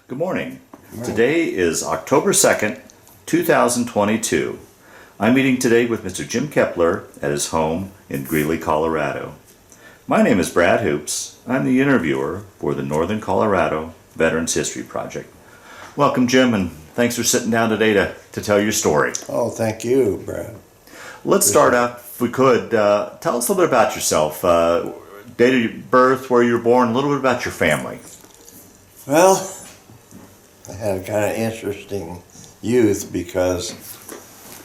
Good morning. Today is October 2nd, 2022. I'm meeting today with Mr. Jim Kepler at his home in Greeley, Colorado. My name is Brad Hoops. I'm the interviewer for the Northern Colorado Veterans History Project. Welcome, Jim, and thanks for sitting down today to tell your story. Oh, thank you, Brad. Let's start out, if we could. Tell us a little bit about yourself, date of birth, where you were born, a little bit about your family. Well, I had a kind of interesting youth because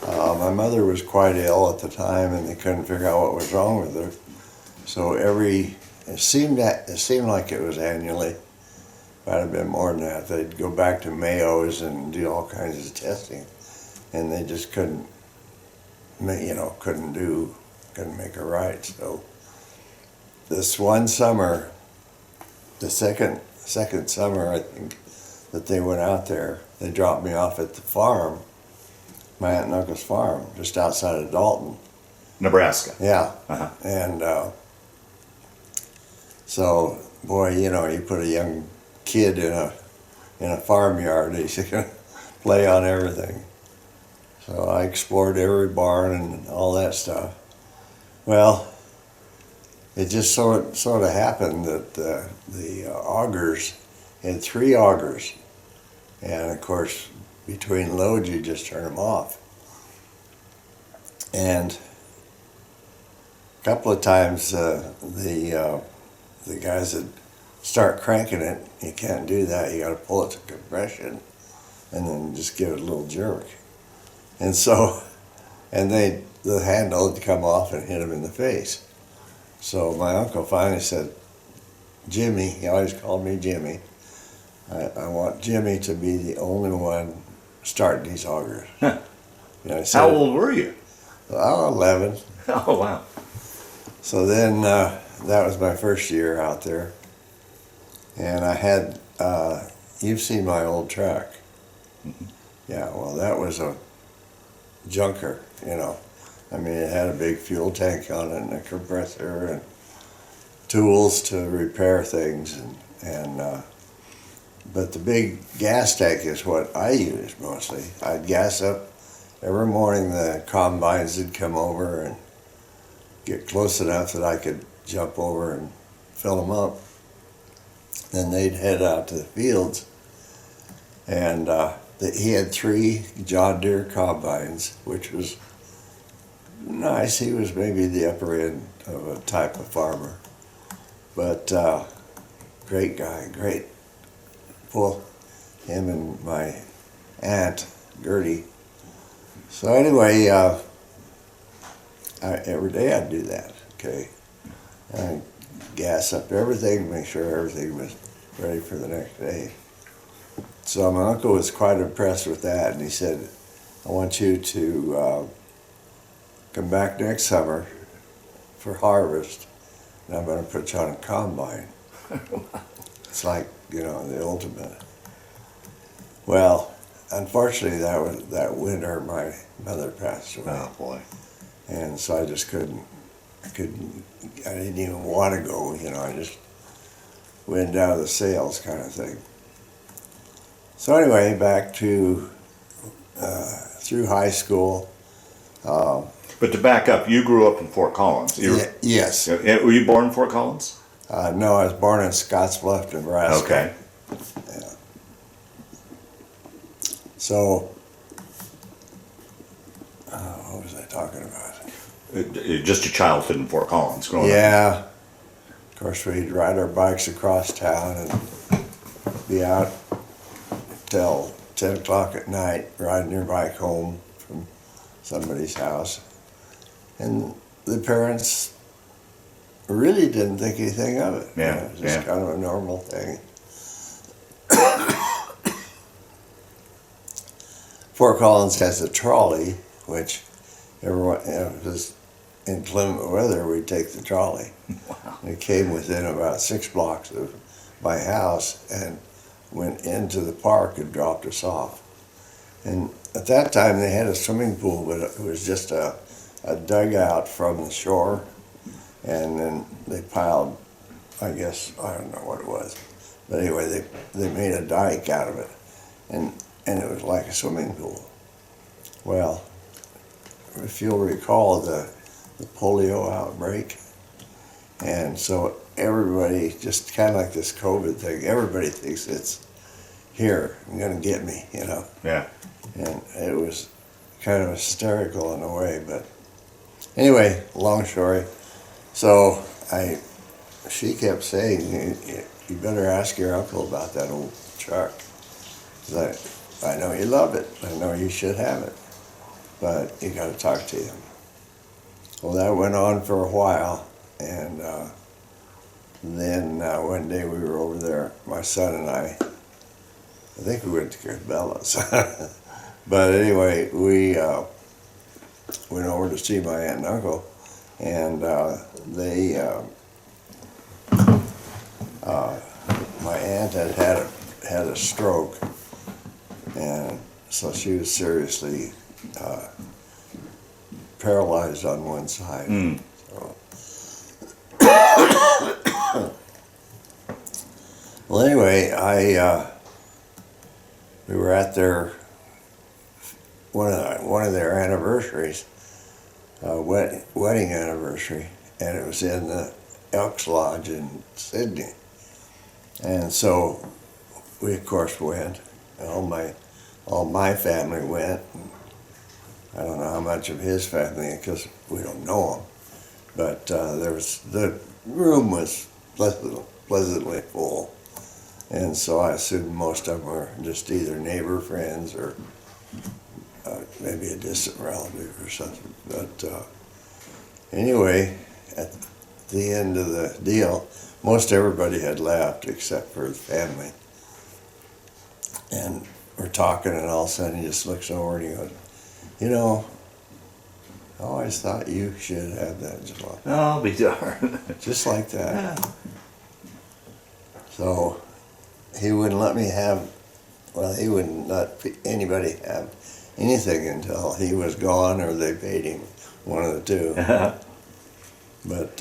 my mother was quite ill at the time, and they couldn't figure out what was wrong with her. So it seemed like it was annually. Might have been more than that. They'd go back to Mayo's and do all kinds of testing, and they just couldn't make her right. So this one summer, the second summer, I think, that they went out there, they dropped me off at the farm, my aunt and uncle's farm, just outside of Dalton. Nebraska. Yeah. Uh-huh. And so, boy, you put a young kid in a farmyard, he's going to play on everything. So I explored every barn and all that stuff. Well, it just sort of happened that the augers had 3 augers, and of course between loads you just turn them off. And a couple of times the guys that start cranking it, you can't do that. You got to pull it to compression, and then just give it a little jerk. And so, the handle would come off and hit him in the face. So my uncle finally said, "Jimmy," he always called me Jimmy, I want Jimmy to be the only one starting these augers. How old were you? Oh, 11. Oh, wow. So then that was my first year out there. And I had, you've seen my old truck. Mm-hmm. Yeah, well, that was a junker, I mean, it had a big fuel tank on it and a compressor and tools to repair things. But the big gas tank is what I used mostly. I'd gas up every morning. The combines would come over and get close enough that I could jump over and fill them up. Then they'd head out to the fields, and he had 3 John Deere combines, which was nice. He was maybe the upper end of a type of farmer, but great guy, great. Well, him and my aunt Gertie. So anyway, every day I'd do that. Okay, I'd gas up everything, make sure everything was ready for the next day. So my uncle was quite impressed with that, and he said, "I want you to come back next summer for harvest, and I'm going to put you on a combine." It's like, the ultimate. Well, unfortunately, that winter my mother passed away. Oh, boy. And so I just I didn't even want to go, I just went down the sales kind of thing. So anyway, back to, through high school. But to back up, you grew up in Fort Collins. Yes. Were you born in Fort Collins? No, I was born in Scottsbluff, Nebraska. Okay. Yeah. So, what was I talking about? Just your childhood in Fort Collins growing up. Yeah. Of course, we'd ride our bikes across town and be out till 10 o'clock at night, riding your bike home from somebody's house. And the parents really didn't think anything of it. Yeah, It was just kind of a normal thing. Fort Collins has a trolley, which everyone, if it was inclement weather, we'd take the trolley. Wow. It came within about 6 blocks of my house and went into the park and dropped us off. And at that time they had a swimming pool, but it was just a dugout from the shore, and then they piled, I guess, I don't know what it was, But anyway, they made a dike out of it, and it was like a swimming pool. Well, if you'll recall the polio outbreak, and so everybody, just kind of like this COVID thing, everybody thinks it's here, I'm gonna get me, you know. Yeah. And it was kind of hysterical in a way, but anyway, long story. So she kept saying, you better ask your uncle about that old truck. 'Cause I know you love it. I know you should have it, but you got to talk to him. Well, that went on for a while, and then one day we were over there, my son and I think we went to Cabela's. But anyway, we went over to see my aunt and uncle, and my aunt had a stroke, and so she was seriously paralyzed on one side. So. Well, anyway, we were at their one of their anniversaries, wedding anniversary, and it was in the Elks Lodge in Sydney. And so we of course went. All my family went. I don't know how much of his family, because we don't know him. But the room was pleasantly full, and so I assume most of them were just either neighbor friends or maybe a distant relative or something. But anyway, at the end of the deal, most everybody had left except for his family. And we're talking, and all of a sudden he just looks over and he goes, you know, I always thought you should have that job. I'll be darned. Just like that. So he wouldn't let me have, well, he wouldn't let anybody have anything until he was gone or they paid him, one of the two. But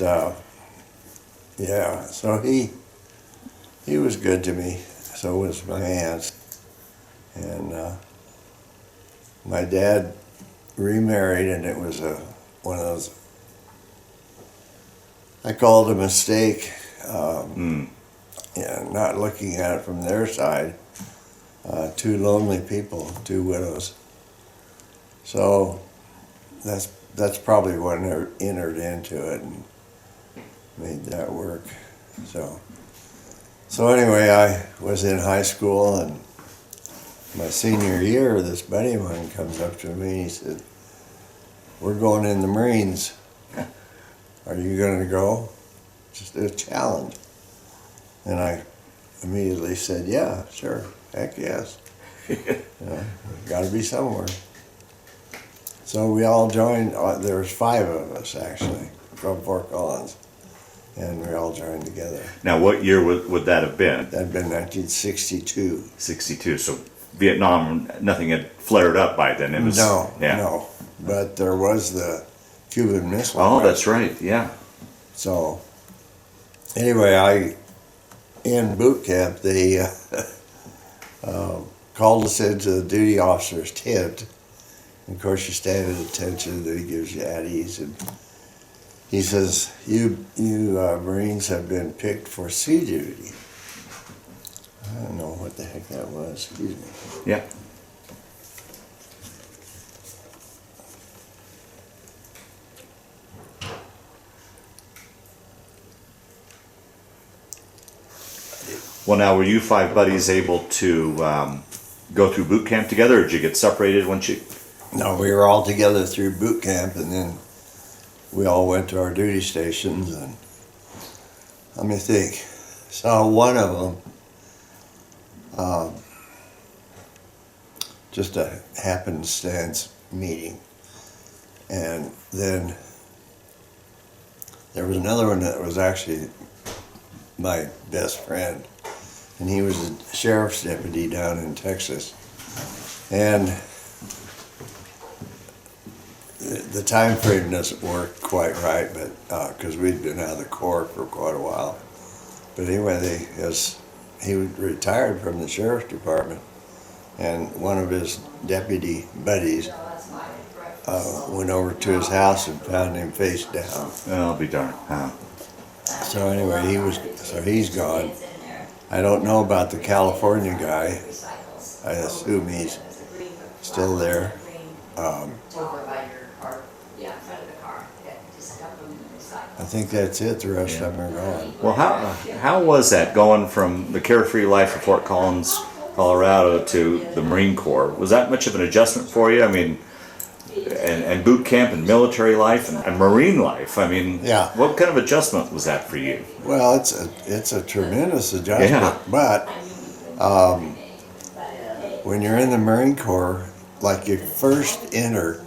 yeah, so he was good to me. So was my aunt. And my dad remarried, and it was one of those, I called a mistake, yeah, not looking at it from their side. Two lonely people, two widows. So that's probably what entered into it and made that work. So anyway, I was in high school, and my senior year, this buddy of mine comes up to me and he said, we're going in the Marines. Are you going to go? Just a challenge. And I immediately said, yeah, sure, heck yes. Got to be somewhere. So we all joined. There was 5 of us actually from Fort Collins, and we all joined together. Now, what year would that have been? That'd been 1962. 62. So Vietnam, nothing had flared up by then. It was no. But there was the Cuban Missile Oh, Crisis. that's right. Yeah. So anyway, in boot camp, they called us into the duty officer's tent. And of course, you stand at attention, and he gives you addies, and he says, you Marines have been picked for sea duty. I don't know what the heck that was, excuse me. Yeah. Well, now, were you 5 buddies able to go through boot camp together, or did you get separated once you? No, we were all together through boot camp, and then we all went to our duty stations, and let me think. So one of them, just a happenstance meeting, and then there was another one that was actually my best friend, and he was a sheriff's deputy down in Texas, and the time frame doesn't work quite right, but because we'd been out of the Corps for quite a while. But anyway, he retired from the sheriff's department, and one of his deputy buddies went over to his house and found him face down. I'll be darned. Huh. So anyway, he's gone. I don't know about the California guy. I assume he's still there. I think that's it. The rest of them are gone. Well, how was that going from the carefree life of Fort Collins, Colorado, to the Marine Corps? Was that much of an adjustment for you? I mean, and boot camp and military life and Marine life. I mean, Yeah. what kind of adjustment was that for you? Well, it's a tremendous adjustment. Yeah. But when you're in the Marine Corps, like you first enter,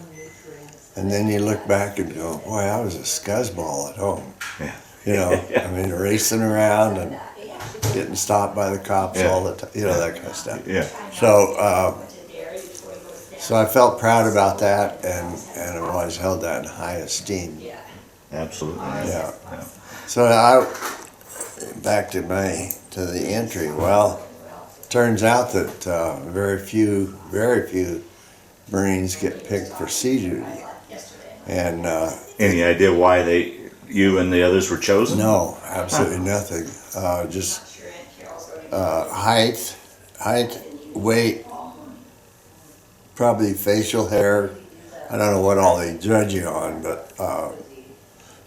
and then you look back and go, boy, I was a scuzzball at home. Yeah. You know, I mean, racing around and getting stopped by the cops Yeah. all the time, you know, that kind of stuff. Yeah. So I felt proud about that, and I've always held that in high esteem. Absolutely. Yeah. So back to the entry. Well, turns out that very few Marines get picked for sea duty, and Any idea why you and the others were chosen? no, absolutely nothing. Just height, weight, probably facial hair. I don't know what all they judge you on, but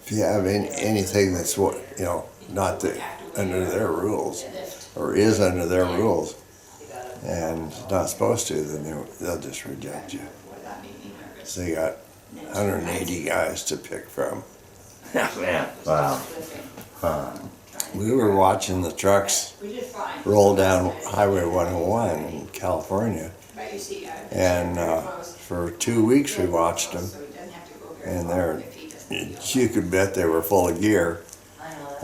if you have anything that's not under their rules, or is under their rules, and not supposed to, then they'll just reject you. So they got 180 guys to pick from. Man. Wow. We were watching the trucks roll down Highway 101 in California, and for 2 weeks we watched them, and you could bet they were full of gear,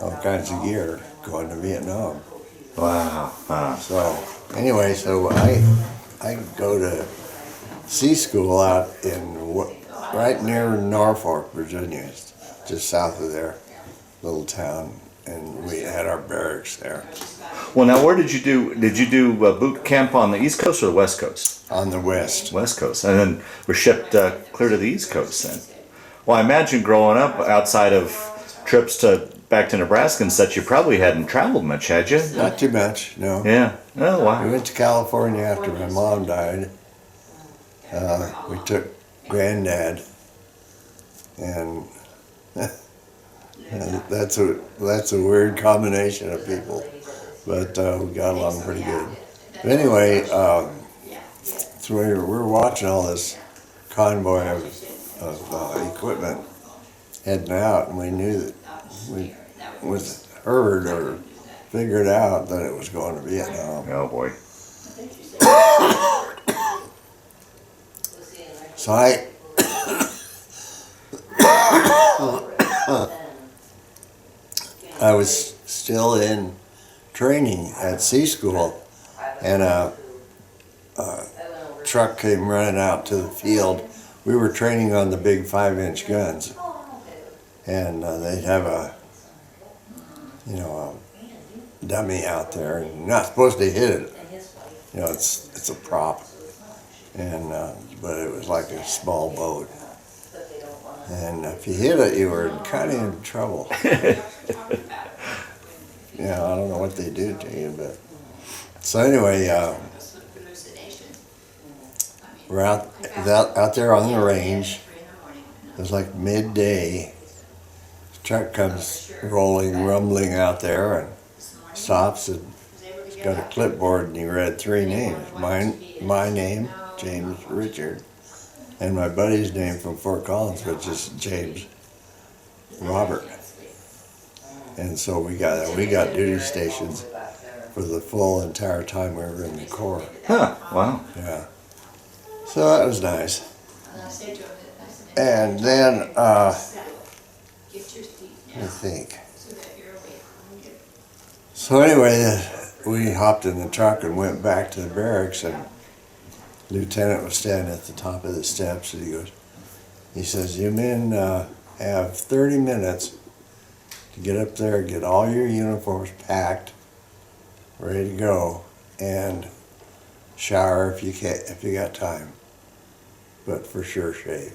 all kinds of gear, going to Vietnam. Wow. So anyway, I go to sea school out right near Norfolk, Virginia, just south of there, little town, and we had our barracks there. Well, now where did you do? Did you do boot camp on the East Coast or the West Coast? On the west. West Coast, and then were shipped clear to the East Coast then. Well, I imagine growing up outside of trips back to Nebraska and such, you probably hadn't traveled much, had you? Not too much, no. Yeah. Oh, We wow. went to California after my mom died. We took Granddad, and that's a weird combination of people, but we got along pretty good. But anyway, so we were watching all this convoy of equipment heading out, and we knew that we was heard or figured out that it was going to Vietnam. Oh boy. So I was still in training at sea school, and a truck came running out to the field. We were training on the big 5-inch guns, and they'd have a dummy out there, and you're not supposed to hit it. You know, it's a prop, and but it was like a small boat, and if you hit it, you were kind of in trouble. Yeah, I don't know what they do to you, but so anyway, we're out there on the range. It was like midday. The truck comes rolling, rumbling out there, and stops, and he's got a clipboard, and he read 3 names. My name, James Richard, and my buddy's name from Fort Collins, which is James Robert. And so we got duty stations for the full entire time we were in the Corps. Huh. Wow. Yeah. So that was nice. And then, let me think. So anyway, we hopped in the truck and went back to the barracks, and the lieutenant was standing at the top of the steps, and he says, you men have 30 minutes to get up there, get all your uniforms packed, ready to go, and shower if you got time, but for sure shave.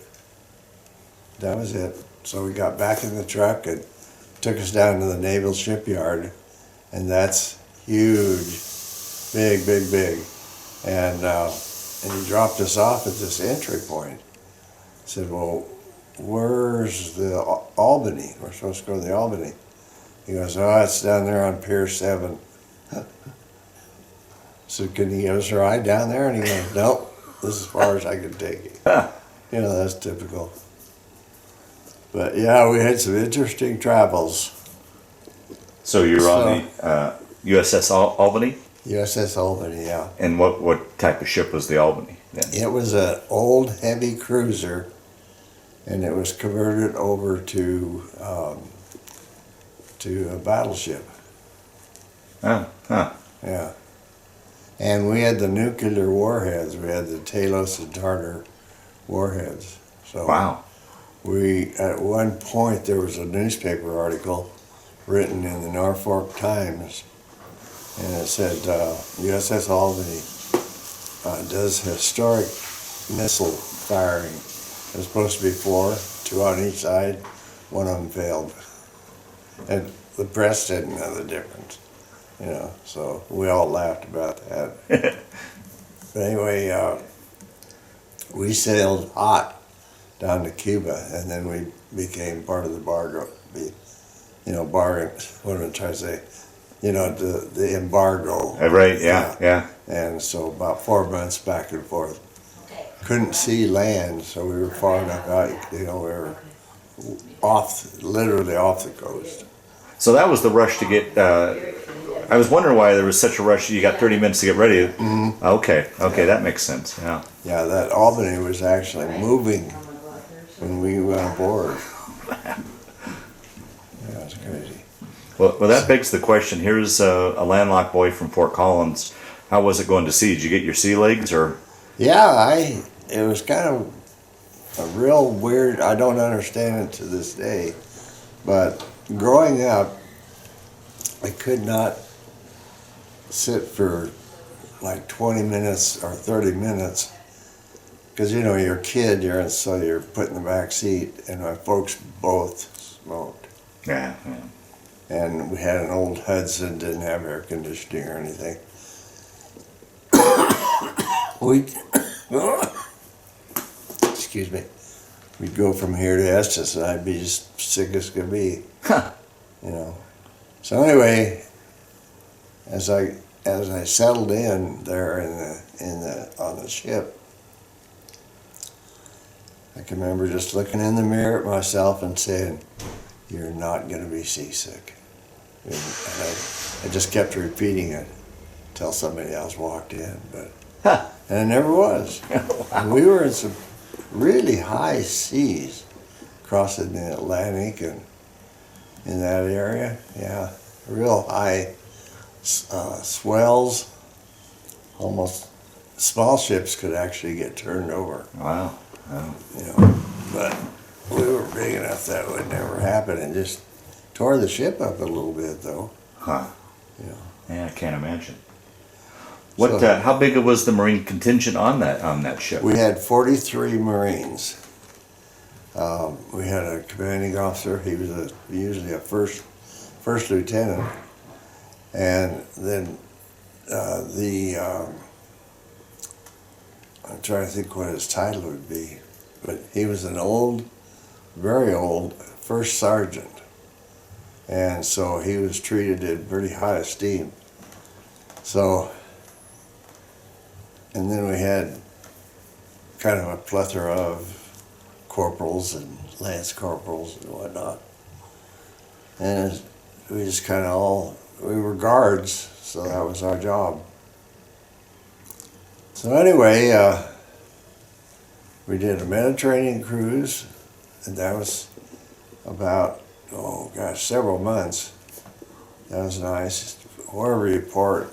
That was it. So we got back in the truck and took us down to the naval shipyard, and that's huge, big. And he dropped us off at this entry point. Said, well, where's the Albany? We're supposed to go to the Albany. He goes, oh, it's down there on Pier 7. So can you give us a ride down there? And he goes, nope, this is as far as I can take you. You know, that's typical. But yeah, we had some interesting travels. So you were on the USS Albany? USS Albany, yeah. And what type of ship was the Albany then? It was an old heavy cruiser, and it was converted over to a battleship. Oh, huh. Yeah. And we had the nuclear warheads. We had the Talos and Tartar warheads. So Wow. we, at one point, there was a newspaper article written in the Norfolk Times, and it said, USS Albany does historic missile firing. It was supposed to be 4, 2 on each side. One of them failed. And the press didn't know the difference, you know, so we all laughed about that. But anyway, we sailed hot down to Cuba, and then we became part of the bargain, what am I trying to say? You know, the embargo. Right, yeah. And so about 4 months back and forth. Couldn't see land, so we were far enough out, you know, we were literally off the coast. So that was the rush to get, I was wondering why there was such a rush. You got 30 minutes to get ready. Mm-hmm. Okay, that makes sense, yeah. Yeah, that Albany was actually moving when we went aboard. Yeah, it was crazy. Well, that begs the question. Here's a landlocked boy from Fort Collins. How was it going to sea? Did you get your sea legs, or? Yeah, it was kind of a real weird, I don't understand it to this day, but growing up, I could not sit for like 20 minutes or 30 minutes, because you know, you're a kid, so you're put in the back seat, and my folks both smoked. Yeah. And we had an old Hudson, didn't have air conditioning or anything. Excuse me. We'd go from here to Estes, and I'd be just sick as could be. You know. So anyway, as I settled in there on the ship, I can remember just looking in the mirror at myself and saying, "You're not going to be seasick." And I just kept repeating it until somebody else walked in, and it never was. And we were in some really high seas, crossing the Atlantic and in that area. Yeah, real high swells. Almost small ships could actually get turned over. Wow. You know, but we were big enough that would never happen, and just tore the ship up a little bit, though. Huh. You know. Yeah, I can't imagine. How big was the Marine contingent on that ship? We had 43 Marines. We had a commanding officer. He was usually a first lieutenant, and then I'm trying to think what his title would be, but he was an old, very old first sergeant, and so he was treated in pretty high esteem. So, and then we had kind of a plethora of corporals and lance corporals and whatnot, and we just kind of we were guards, so that was our job. So anyway, we did a Mediterranean cruise, and that was about, several months. That was nice. Where we port,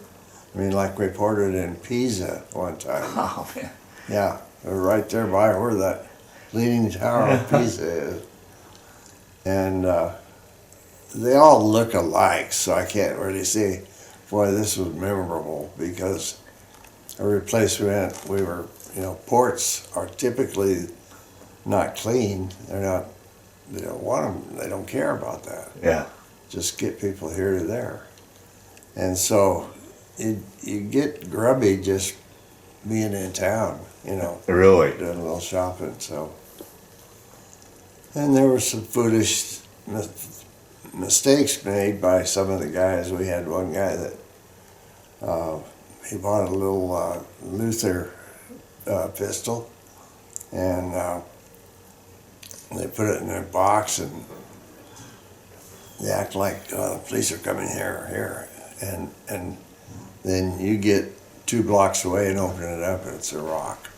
like we ported in Pisa one time. Oh, man. Yeah, we were right there by where that leaning tower of Pisa is. And they all look alike, so I can't really see boy, this was memorable because every place we went, we were, ports are typically not clean. They're not, they don't want them, they don't care about that. Yeah. Just get people here to there. And so you get grubby just being in town, Really? doing a little shopping. So, and there were some foolish mistakes made by some of the guys. We had one guy that he bought a little Luther pistol, and they put it in a box, and they act like the police are coming here, and then you get 2 blocks away and open it up, and it's a rock.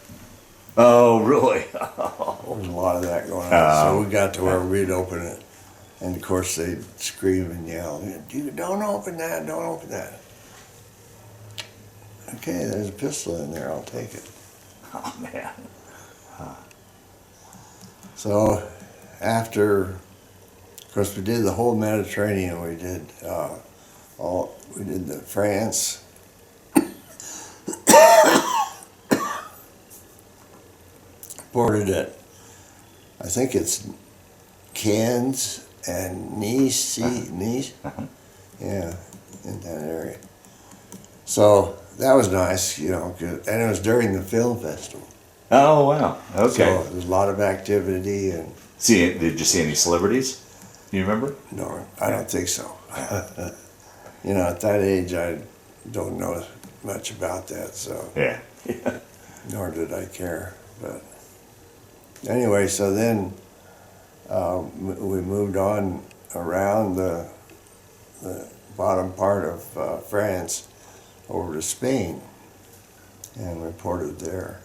Oh, really? There was a lot of that going on. So we got to where we'd open it, and of course they'd scream and yell, "Dude, don't open that! Don't open that!" Okay, there's a pistol in there. I'll take it. Oh, man. So after, of course, we did the whole Mediterranean. We did we did the France. Ported at, I think it's Cannes and Nice, yeah, in that area. So that was nice, and it was during the film festival. Oh, wow. Okay. So there was a lot of activity, and Did you see any celebrities? Do you remember? no, I don't think so. At that age, I don't know much about that, so Yeah. nor did I care. But anyway, so then we moved on around the bottom part of France over to Spain and reported there.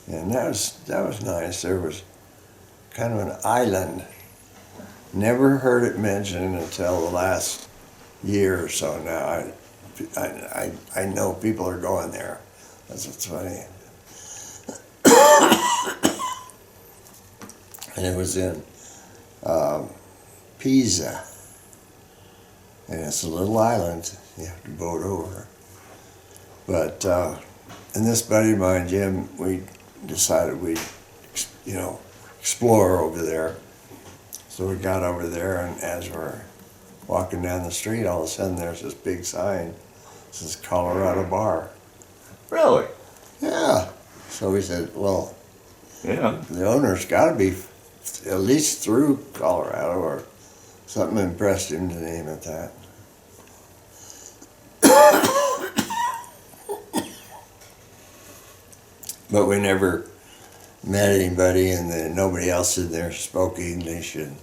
And that was nice. There was kind of an island. Never heard it mentioned until the last year or so now. I know people are going there. That's what's funny. And it was in Pisa. And it's a little island. You have to boat over. But, and this buddy of mine, Jim, we decided we'd, explore over there. So we got over there, and as we're walking down the street, all of a sudden there's this big sign. It says Colorado Bar. Really? Yeah. So we said, well, Yeah. the owner's got to be at least through Colorado, or something impressed him to name it that. But we never met anybody, and then nobody else in there spoke English, and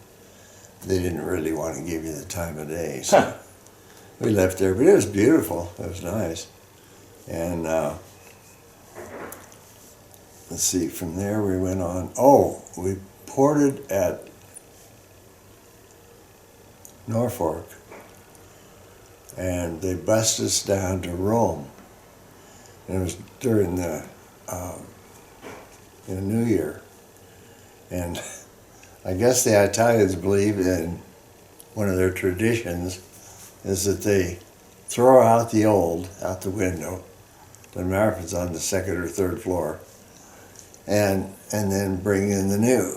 they didn't really want to give you the time of day. So we left there, but it was beautiful. It was nice. And let's see, from there we went on. Oh, we ported at Norfolk, and they bussed us down to Rome. And it was during the New Year. And I guess the Italians believe in one of their traditions is that they throw out the old out the window. Doesn't matter if it's on the second or third floor, and then bring in the new.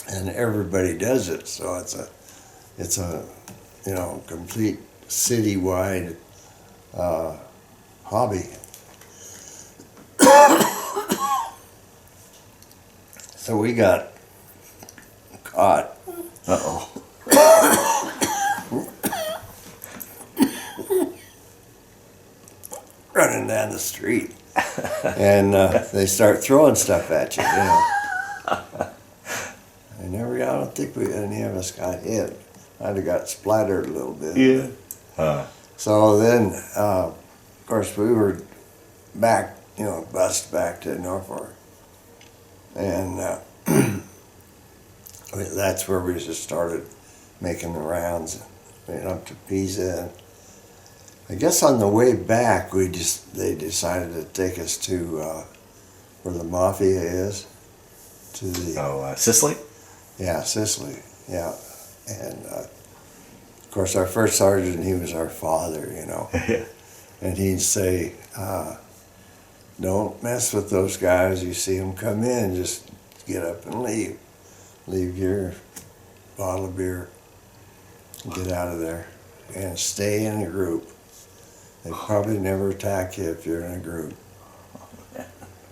And everybody does it, so it's a complete citywide hobby. So we got caught. Uh-oh. Running down the street. And they start throwing stuff at you, I don't think any of us got hit. I'd have got splattered a little bit. Yeah. So then, of course, we were back, bussed back to Norfolk. And that's where we just started making the rounds. Went up to Pisa. And I guess on the way back, they decided to take us to where the mafia is. To the Sicily? Yeah, Sicily. Yeah, and of course, our first sergeant, he was our father, Yeah. and he'd say, don't mess with those guys. You see them come in, just get up and leave. Leave your bottle of beer, get out of there, and stay in a group. They probably never attack you if you're in a group.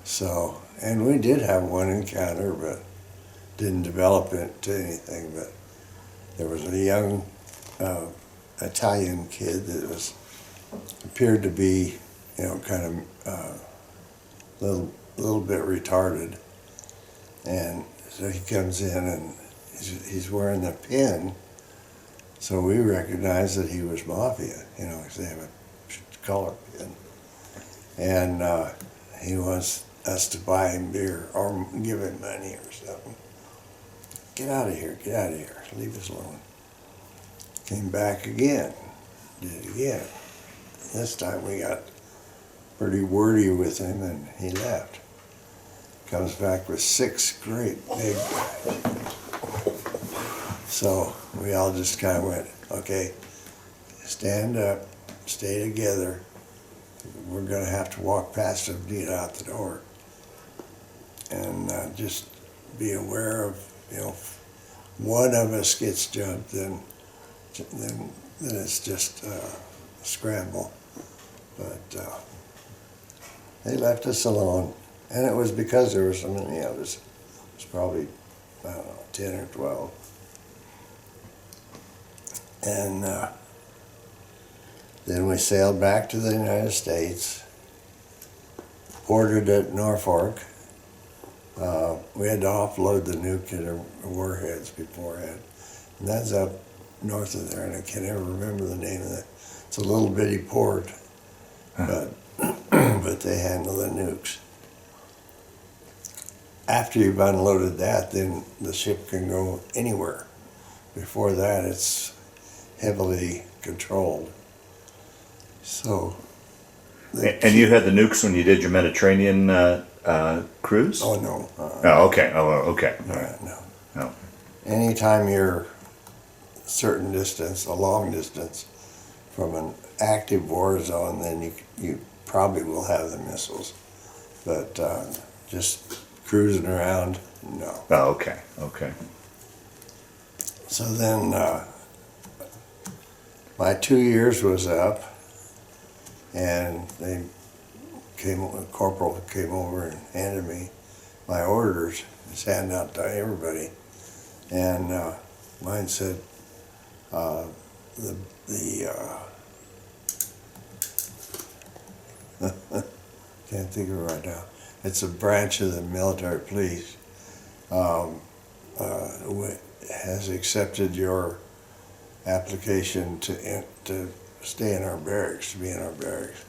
So, and we did have one encounter, but didn't develop it to anything. But there was a young Italian kid that appeared to be, kind of little bit retarded, and so he comes in and he's wearing the pin, so we recognized that he was mafia, because they have a collar pin, and he wants us to buy him beer or give him money or something. Get out of here, leave us alone. Came back again, did it again. This time we got pretty wordy with him and he left. Comes back with 6 great big guys. So we all just kind of went, okay, stand up, stay together. We're going to have to walk past him to get out the door. And just be aware of, if one of us gets jumped, then it's just a scramble. But they left us alone. And it was because there was something, it was probably, I don't know, 10 or 12. And then we sailed back to the United States, ordered at Norfolk. We had to offload the nuclear warheads beforehand. And that's up north of there, and I can't ever remember the name of that. It's a little bitty port, but they handle the nukes. After you've unloaded that, then the ship can go anywhere. Before that, it's heavily controlled. So. And you had the nukes when you did your Mediterranean cruise? Oh, no. Oh, okay. Oh, okay. All right. No. No. Anytime you're a certain distance, a long distance, from an active war zone, then you probably will have the missiles. But just cruising around, no. Oh, okay. Okay. So then my 2 years was up, and a corporal came over and handed me my orders. He's handing out to everybody, and mine said can't think of it right now. It's a branch of the military police has accepted your application to stay in our barracks, to be in our barracks.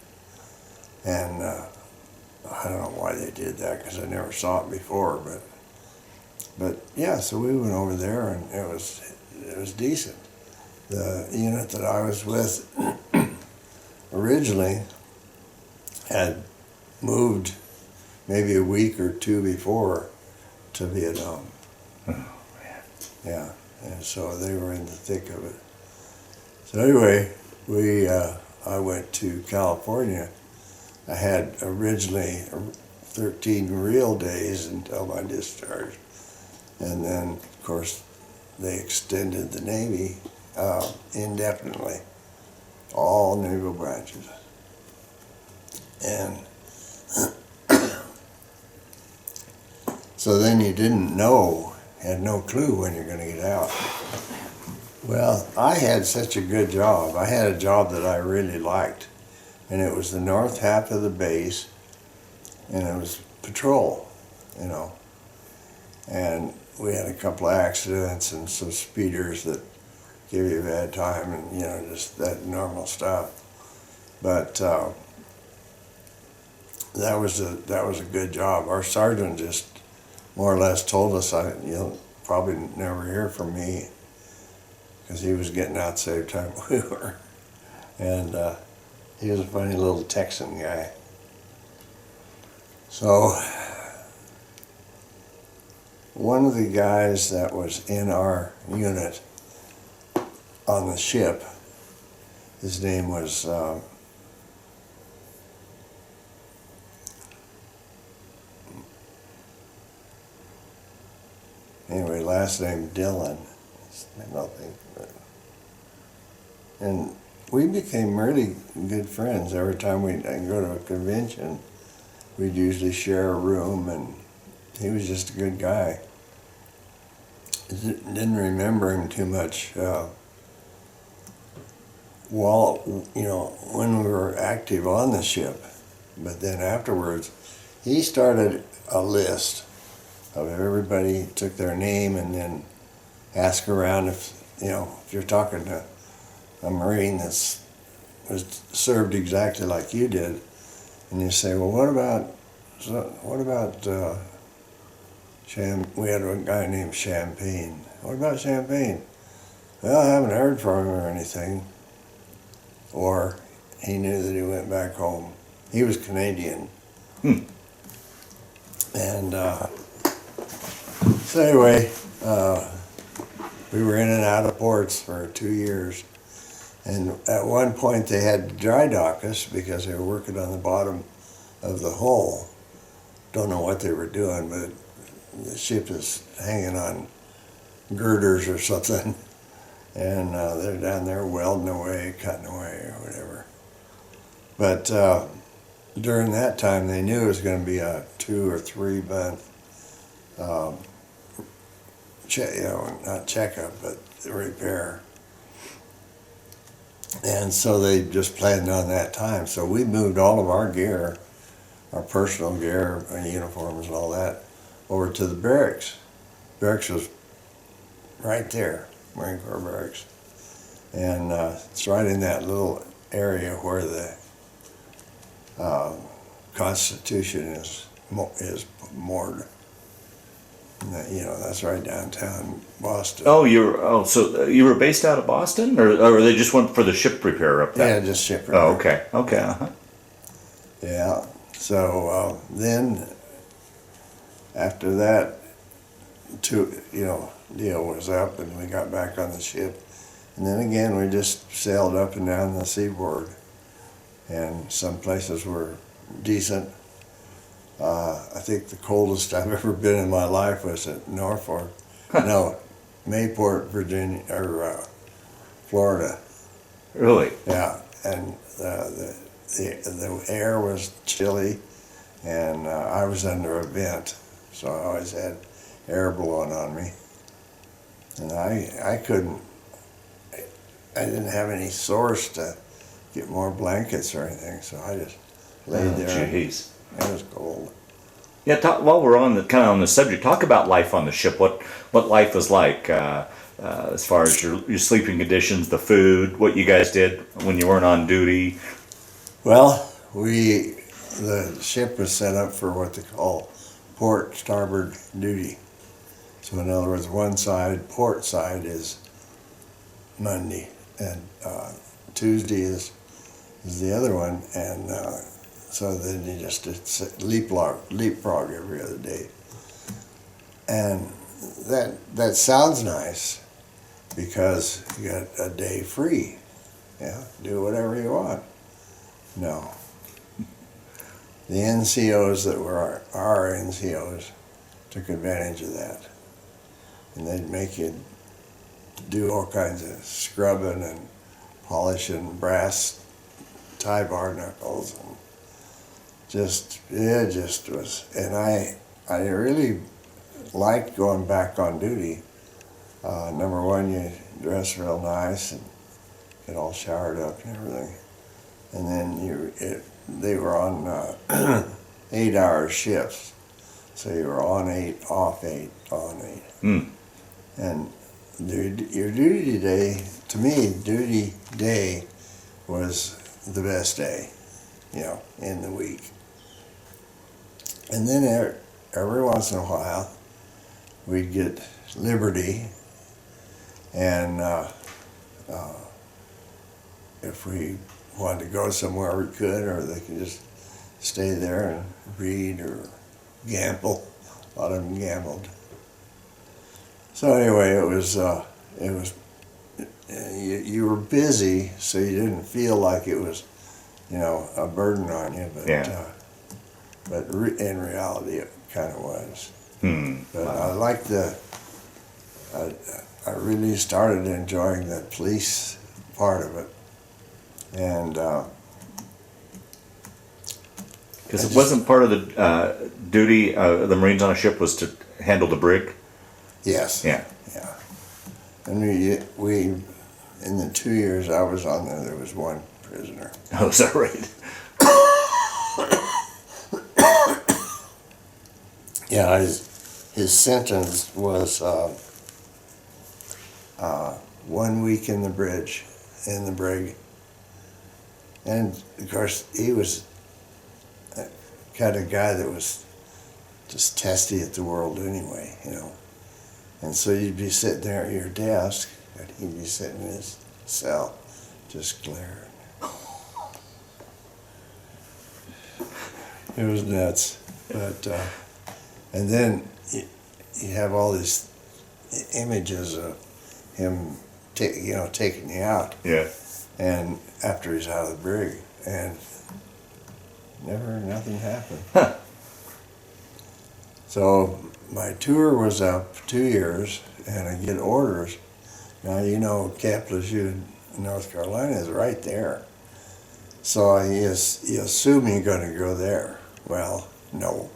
And I don't know why they did that, because I never saw it before, but yeah, so we went over there, and it was decent. The unit that I was with originally had moved maybe a week or two before to Vietnam. Oh, man. Yeah, and so they were in the thick of it. So anyway, I went to California. I had originally 13 real days until my discharge. And then, of course, they extended the Navy indefinitely, all naval branches. And so then you didn't know, had no clue when you're going to get out. Well, I had such a good job. I had a job that I really liked, and it was the north half of the base, and it was patrol, And we had a couple of accidents and some speeders that give you a bad time, and just that normal stuff. But that was a good job. Our sergeant just more or less told us, you'll probably never hear from me, because he was getting out the same time we were. And he was a funny little Texan guy. So one of the guys that was in our unit, on the ship. His name was anyway, last name Dylan. Nothing. And we became really good friends. Every time we'd go to a convention, we'd usually share a room, and he was just a good guy. Didn't remember him too much. When we were active on the ship, but then afterwards, he started a list of everybody, took their name, and then ask around if you're talking to a Marine was served exactly like you did, and you say, well, what about we had a guy named Champagne. What about Champagne? Well, I haven't heard from him or anything. Or he knew that he went back home. He was Canadian. And so anyway, we were in and out of ports for 2 years. And at one point they had to dry dock us because they were working on the bottom of the hull. Don't know what they were doing, but the ship is hanging on girders or something. And they're down there welding away, cutting away, or whatever. But during that time, they knew it was going to be a 2 or 3 month, not checkup, but repair. And so they just planned on that time. So we moved all of our gear, our personal gear, our uniforms and all that, over to the barracks. Barracks was right there, Marine Corps Barracks. And it's right in that little area where the Constitution is moored. And that's right downtown Boston. So you were based out of Boston, or they just went for the ship repair up there? Yeah, just ship repair. Oh, okay, uh-huh. Yeah, so then after that, deal was up, and we got back on the ship, and then again we just sailed up and down the seaboard, and some places were decent. I think the coldest I've ever been in my life was at Norfolk, Mayport, Virginia, or Florida. Really? Yeah, and the air was chilly, and I was under a vent, so I always had air blowing on me. And I didn't have any source to get more blankets or anything, so I just laid there. Jeez. It was cold. Yeah, while we're on the subject, talk about life on the ship. What life was like as far as your sleeping conditions, the food, what you guys did when you weren't on duty. Well, the ship was set up for what they call port starboard duty. So in other words, one side, port side, is Monday, and Tuesday is the other one, and so then you just leapfrog every other day. And that sounds nice because you got a day free. Yeah, do whatever you want. No. The NCOs that were our NCOs took advantage of that. And they'd make you do all kinds of scrubbing and polishing brass tie bar knuckles, and it just was. And I really liked going back on duty. Number one, you dress real nice and get all showered up and everything. And then they were on 8-hour shifts. So you were on 8, off 8, on 8. Mm. And your duty day, to me, duty day was the best day, in the week. And then every once in a while, we'd get liberty, and if we wanted to go somewhere, we could, or they could just stay there and read or gamble. A lot of them gambled. So anyway, it was you were busy, so you didn't feel like it was, a burden on you. But in reality, it kind of was. But Wow. I really started enjoying the police part of it, and Because it wasn't part of the duty of the Marines on a ship was to handle the brig? yes, Yeah. yeah. And we in the 2 years I was on there was one prisoner. Oh, is that right? Yeah, his sentence was 1 week in the brig, and of course he was the kind of guy that was just testy at the world anyway, And so you'd be sitting there at your desk, and he'd be sitting in his cell, just glaring. It was nuts, but and then you have all these images of him, taking you out, Yeah. and after he's out of the brig, and nothing happened. Huh. So my tour was up 2 years, and I get orders. Now, Kalamazoo, North Carolina is right there. So you assume you're going to go there. Well, no.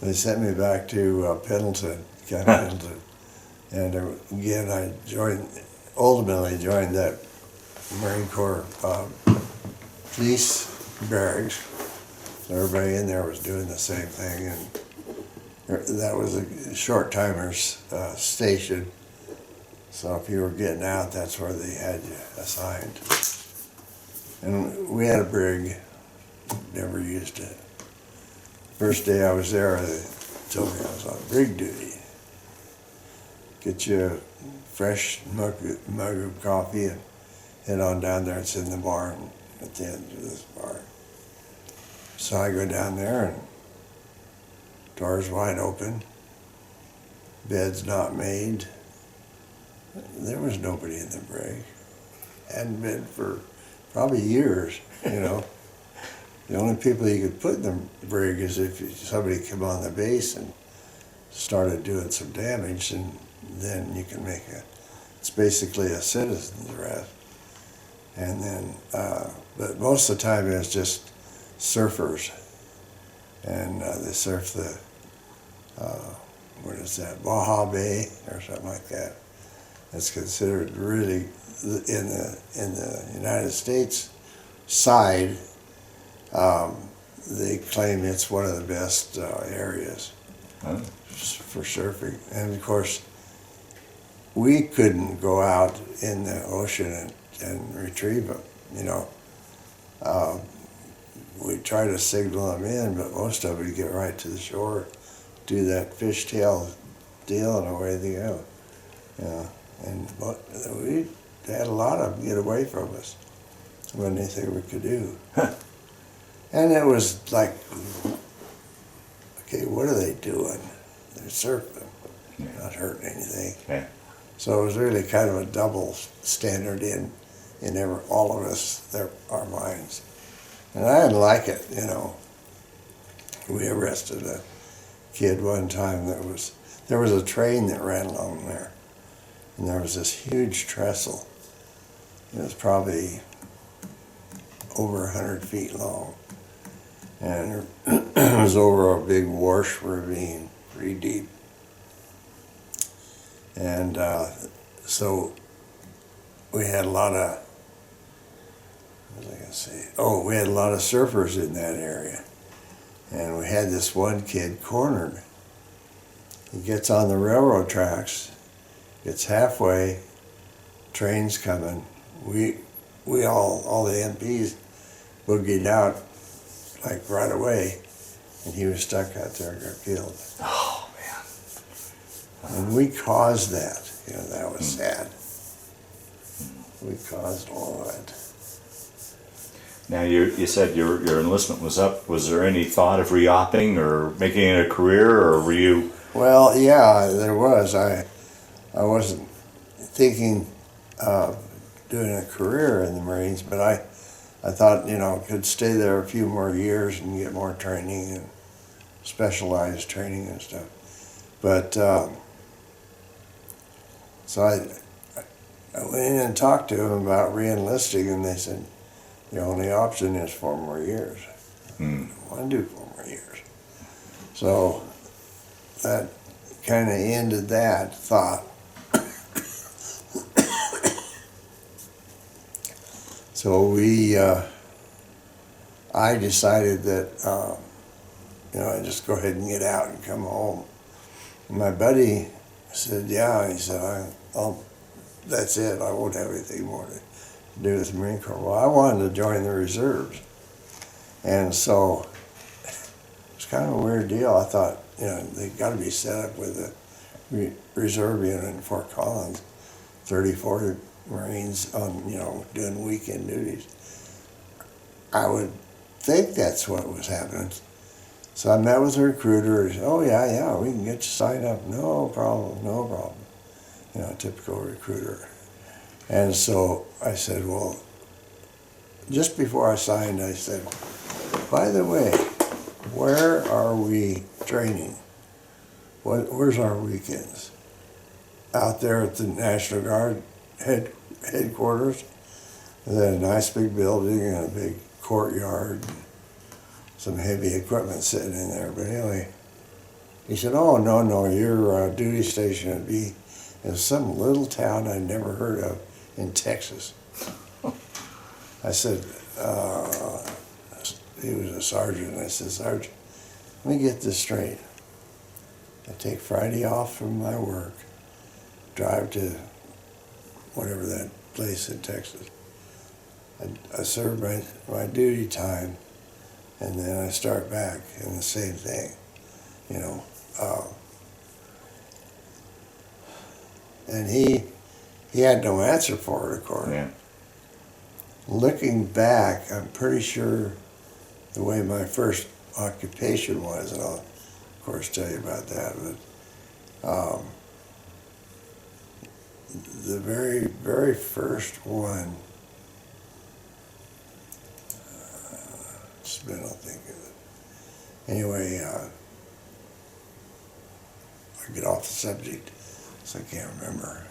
They sent me back to Pendleton, Camp Pendleton. And again, I ultimately joined that Marine Corps police barracks. So everybody in there was doing the same thing, and that was a short timers station. So if you were getting out, that's where they had you assigned. And we had a brig, never used it. First day I was there, they told me I was on brig duty. Get you a fresh mug of coffee and head on down there. It's in the barn at the end of this barn. So I go down there, and doors wide open, bed's not made. There was nobody in the brig. Hadn't been for probably years, The only people you could put in the brig is if somebody came on the base and started doing some damage, and then you can it's basically a citizen's arrest. And then, but most of the time it's just surfers, and they surf the, what is that, Baja Bay or something like that. It's considered really, in the United States side, they claim it's one of the best areas for surfing. And of course, we couldn't go out in the ocean and retrieve them, we try to signal them in, but most of them get right to the shore, do that fishtail deal, and away they go. And we had a lot of them get away from us. Wasn't anything we could do. And it was like, okay, what are they doing? They're surfing, not hurting anything. Yeah. So it was really kind of a double standard in all of our minds. And I didn't like it, We arrested a kid one time there was a train that ran along there, and there was this huge trestle. It was probably over 100 feet long, and it was over a big wash ravine, pretty deep. And so we had a lot of, what was I going to say? Oh, we had a lot of surfers in that area. And we had this one kid cornered. He gets on the railroad tracks, gets halfway, train's coming. We all the MPs boogied out like right away, and he was stuck out there and got killed. Oh, man. And we caused that. That was sad. We caused all of it. Now, you said your enlistment was up. Was there any thought of re-opping or making it a career, or were you? Well, yeah, there was. I wasn't thinking doing a career in the Marines, but I thought, could stay there a few more years and get more training and specialized training and stuff. But so I went in and talked to them about re-enlisting, and they said, the only option is 4 more years. I don't want to do 4 more years. So that kind of ended that thought. So I decided that, I'd just go ahead and get out and come home. And my buddy said, yeah, he said, that's it, I won't have anything more to do with the Marine Corps. Well, I wanted to join the reserves. And so it's kind of a weird deal. I thought, they got to be set up with a reserve unit in Fort Collins, 30, 40 Marines on, doing weekend duties. I would think that's what was happening. So I met with the recruiter. He said, oh, yeah, we can get you signed up. No problem. Typical recruiter. And so I said, well, just before I signed, I said, by the way, where are we training? Where's our weekends? Out there at the National Guard headquarters. And then a nice big building and a big courtyard. Some heavy equipment sitting in there. But anyway, he said, oh, no, your duty station would be in some little town I'd never heard of in Texas. I said, he was a sergeant. I said, Sergeant, let me get this straight. I take Friday off from my work, drive to whatever that place in Texas. I serve my duty time, and then I start back in the same thing, And he had no answer for it, of course. Yeah. Looking back, I'm pretty sure the way my first occupation was, and I'll, of course, tell you about that, but the very, very first one, I don't think of it. Anyway, I get off the subject, so I can't remember.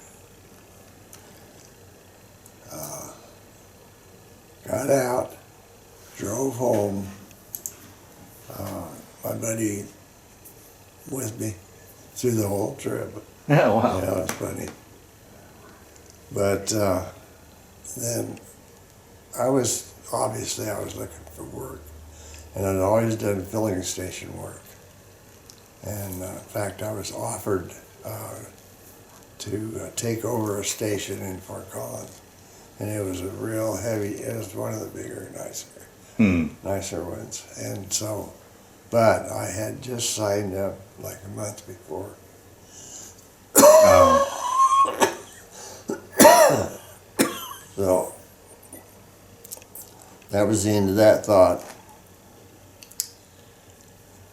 Got out, drove home. My buddy with me through the whole trip. Yeah, wow. Yeah, it's funny. But then I was looking for work, and I'd always done filling station work. And in fact, I was offered to take over a station in Fort Collins, and it was a real heavy. It was one of the bigger, nicer ones. And so, but I had just signed up like a month before. So that was the end of that thought.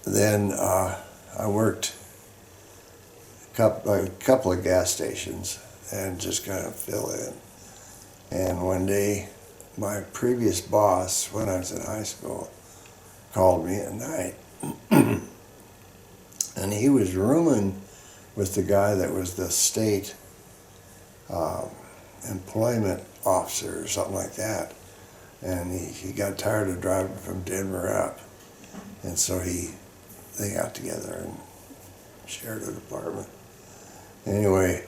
Then I worked a couple of gas stations and just kind of fill in. And one day, my previous boss, when I was in high school, called me at night. And he was rooming with the guy that was the state employment officer or something like that. And he got tired of driving from Denver up. And so they got together and shared an apartment. Anyway,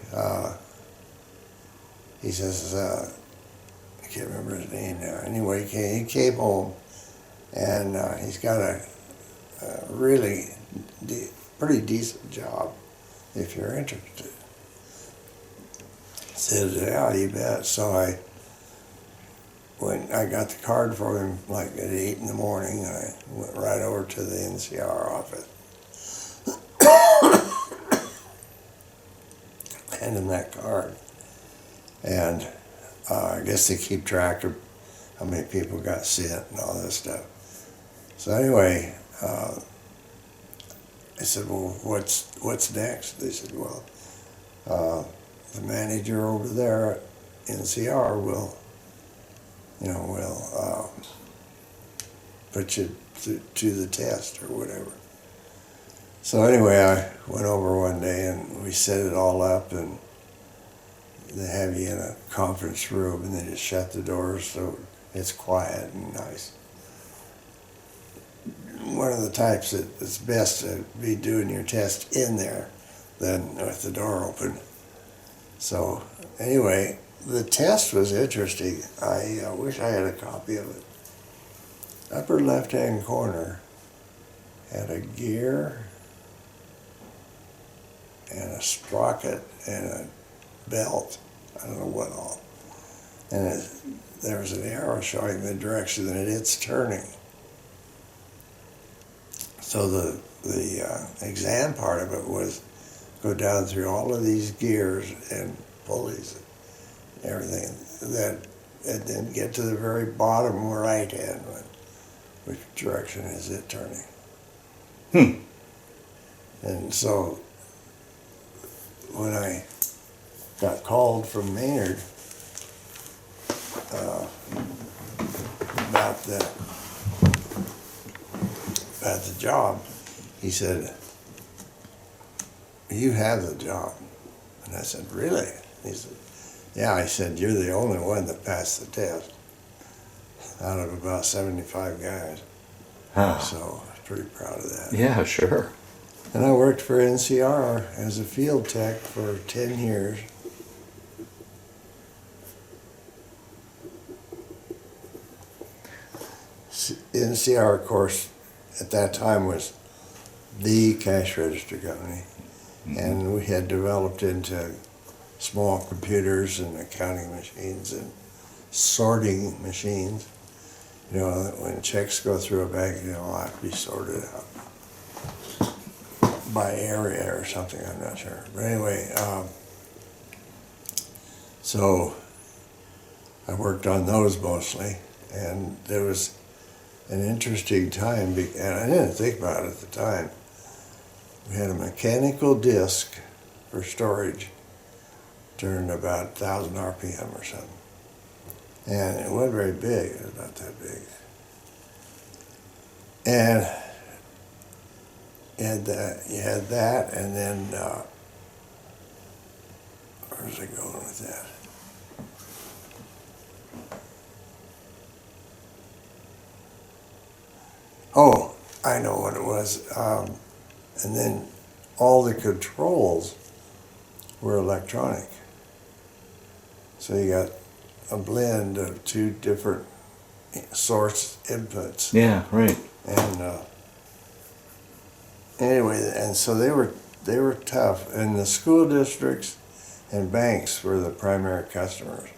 he says, I can't remember his name now. Anyway, he came home, and he's got a really pretty decent job if you're interested. He says, yeah, you bet. So when I got the card for him, like at 8 in the morning, I went right over to the NCR office. Hand him that card. And I guess they keep track of how many people got sent and all this stuff. So anyway, I said, well, what's next? They said, well, the manager over there NCR will, put you to the test or whatever. So anyway, I went over one day and we set it all up, and they have you in a conference room and they just shut the doors so it's quiet and nice. One of the types that it's best to be doing your test in there than with the door open. So anyway, the test was interesting. I wish I had a copy of it. Upper left-hand corner had a gear and a sprocket and a belt. I don't know what all. And there was an arrow showing the direction that it's turning. So the exam part of it was go down through all of these gears and pulleys and everything, and then get to the very bottom right hand one. Which direction is it turning? And so when I got called from Maynard about the job, he said, "You have the job." And I said, "Really?" He said, "Yeah." I said, "You're the only one that passed the test out of about 75 guys." Huh. So I was pretty proud of that. Yeah, sure. And I worked for NCR as a field tech for 10 years. NCR, of course, at that time was the cash register company. Mm-hmm. And we had developed into small computers and accounting machines and sorting machines. When checks go through a bank, they'll have to be sorted out by area or something, I'm not sure. But anyway, so I worked on those mostly, and there was an interesting time, and I didn't think about it at the time. We had a mechanical disc for storage, turned about 1,000 RPM or something. And it wasn't very big, it was not that big. And you had that, and then, where's it going with that? Oh, I know what it was. And then all the controls were electronic. So you got a blend of two different source inputs. Yeah, right. And anyway, and so they were tough, and the school districts and banks were the primary customers.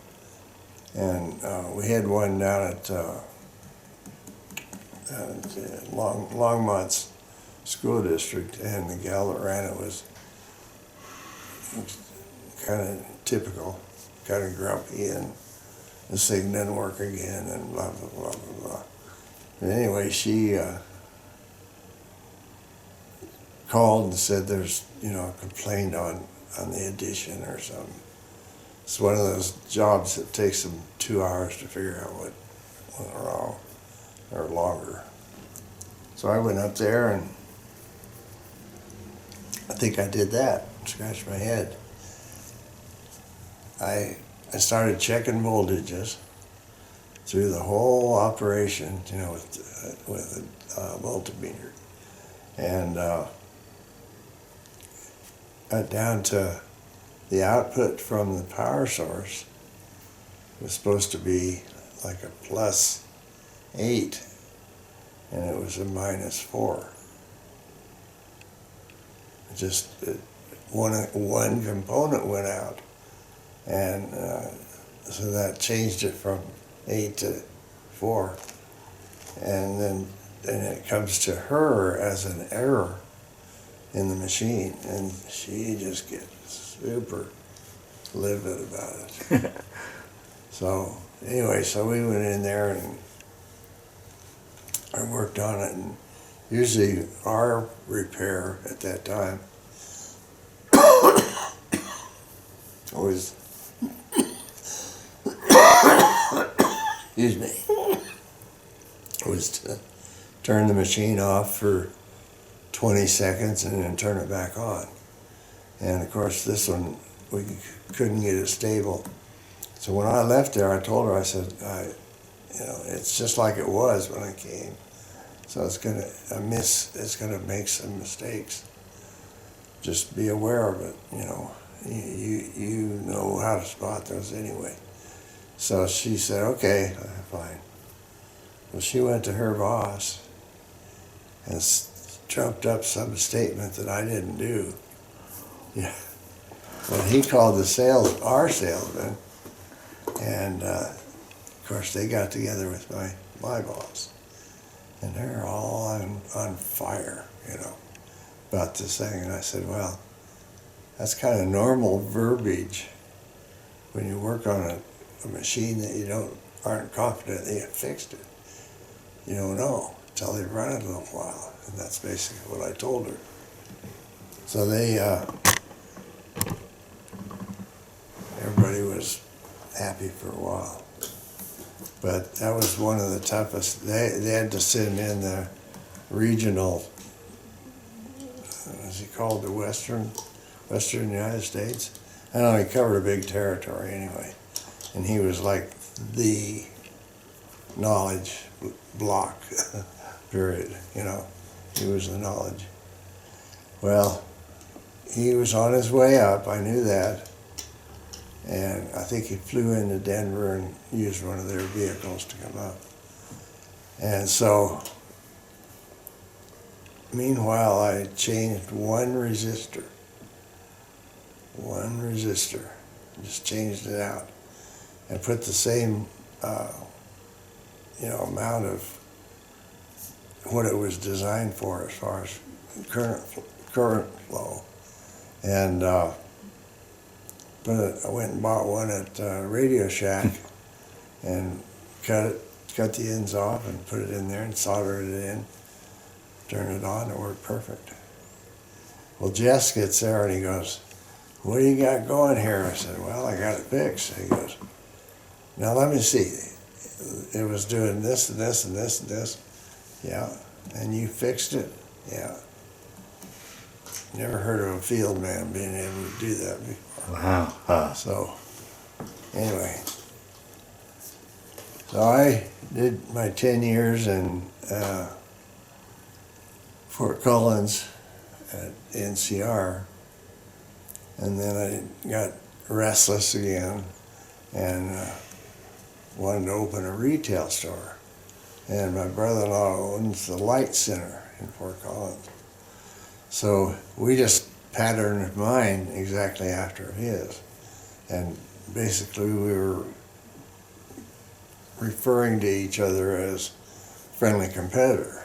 And we had one down at Longmont's school district, and the gal that ran it was kind of typical, kind of grumpy, and this thing didn't work again, and blah, blah, blah, blah, blah. But anyway, she called and said there's, a complaint on the addition or something. It's one of those jobs that takes them 2 hours to figure out what went wrong, or longer. So I went up there, and I think I did that, scratched my head. I started checking voltages through the whole operation, with a multimeter, and got down to the output from the power source was supposed to be like a +8, and it was a -4. One component went out, and so that changed it from 8 to 4, and then it comes to her as an error in the machine, and she just gets super livid about it. So anyway, so we went in there and I worked on it, and usually our repair at that time was excuse me, was to turn the machine off for 20 seconds and then turn it back on. And of course this one, we couldn't get it stable. So when I left there, I told her, I said, it's just like it was when I came. So it's gonna make some mistakes. Just be aware of it, You know how to spot those anyway. So she said, okay, fine. Well, she went to her boss and trumped up some statement that I didn't do. Yeah. Well, he called our salesman, and of course they got together with my boss, and they're all on fire, about this thing. And I said, well, that's kind of normal verbiage when you work on a machine that you aren't confident that you fixed it. You don't know until they've run it a little while, and that's basically what I told her. So everybody was happy for a while. But that was one of the toughest. They had to send in the regional, what's he called, the Western United States. I don't know, he covered a big territory anyway. And he was like the knowledge block, period, He was the knowledge. Well, he was on his way up, I knew that. And I think he flew into Denver and used one of their vehicles to come up. And so, meanwhile, I changed one resistor, just changed it out, and put the same, amount of what it was designed for as far as current flow. And I went and bought one at Radio Shack and cut the ends off and put it in there and soldered it in, turned it on, it worked perfect. Well, Jess gets there and he goes, what do you got going here? I said, well, I got it fixed. He goes, now let me see. It was doing this and this and this and this. Yeah. And you fixed it? Yeah. Never heard of a field man being able to do that before. Wow. Huh. So, anyway. So I did my 10 years in Fort Collins at NCR. And then I got restless again and wanted to open a retail store. And my brother-in-law owns the Light Center in Fort Collins. So we just patterned mine exactly after his. And basically we were referring to each other as friendly competitor,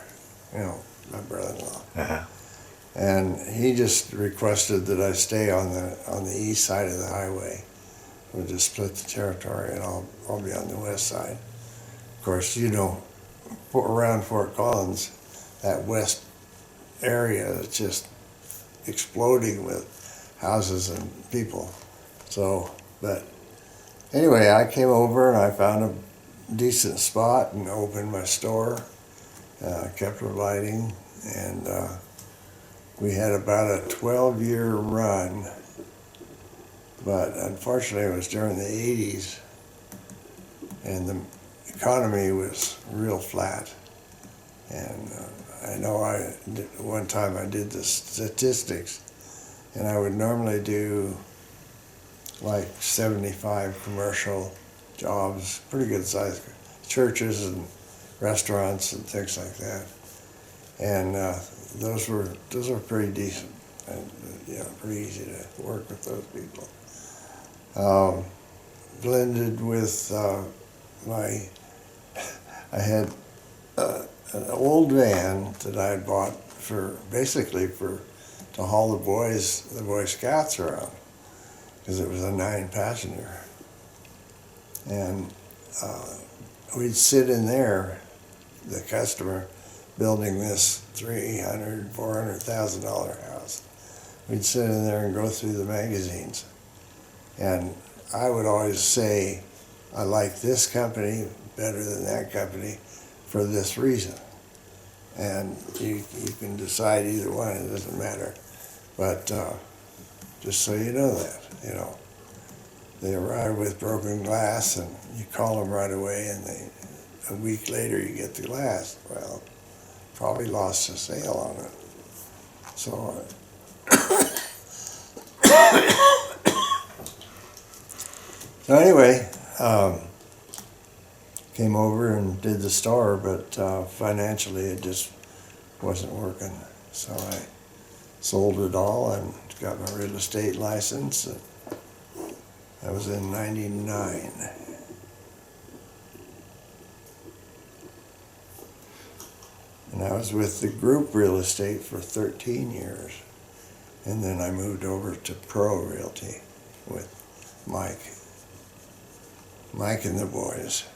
my brother-in-law. Uh-huh. And he just requested that I stay on the east side of the highway. We'll just split the territory and I'll be on the west side. Of course, around Fort Collins, that west area is just exploding with houses and people. So, but anyway, I came over and I found a decent spot and opened my store, Kepler Lighting, and we had about a 12-year run, but unfortunately it was during the 80s and the economy was real flat. And I know one time I did the statistics, and I would normally do like 75 commercial jobs, pretty good sized churches and restaurants and things like that. And those were pretty decent, and pretty easy to work with those people. Blended with I had an old van that I had bought to haul the Boy Scouts around, because it was a 9-passenger. And we'd sit in there, the customer, building this $300,000, $400,000 house. We'd sit in there and go through the magazines. And I would always say, I like this company better than that company for this reason. And you can decide either one, it doesn't matter. But just so you know that, you know. They arrive with broken glass and you call them right away and a week later you get the glass. Well, probably lost a sale on it. So so anyway, came over and did the store, but financially it just wasn't working. So I sold it all and got my real estate license. That was in '99. And I was with the group real estate for 13 years. And then I moved over to Pro Realty with Mike and the boys.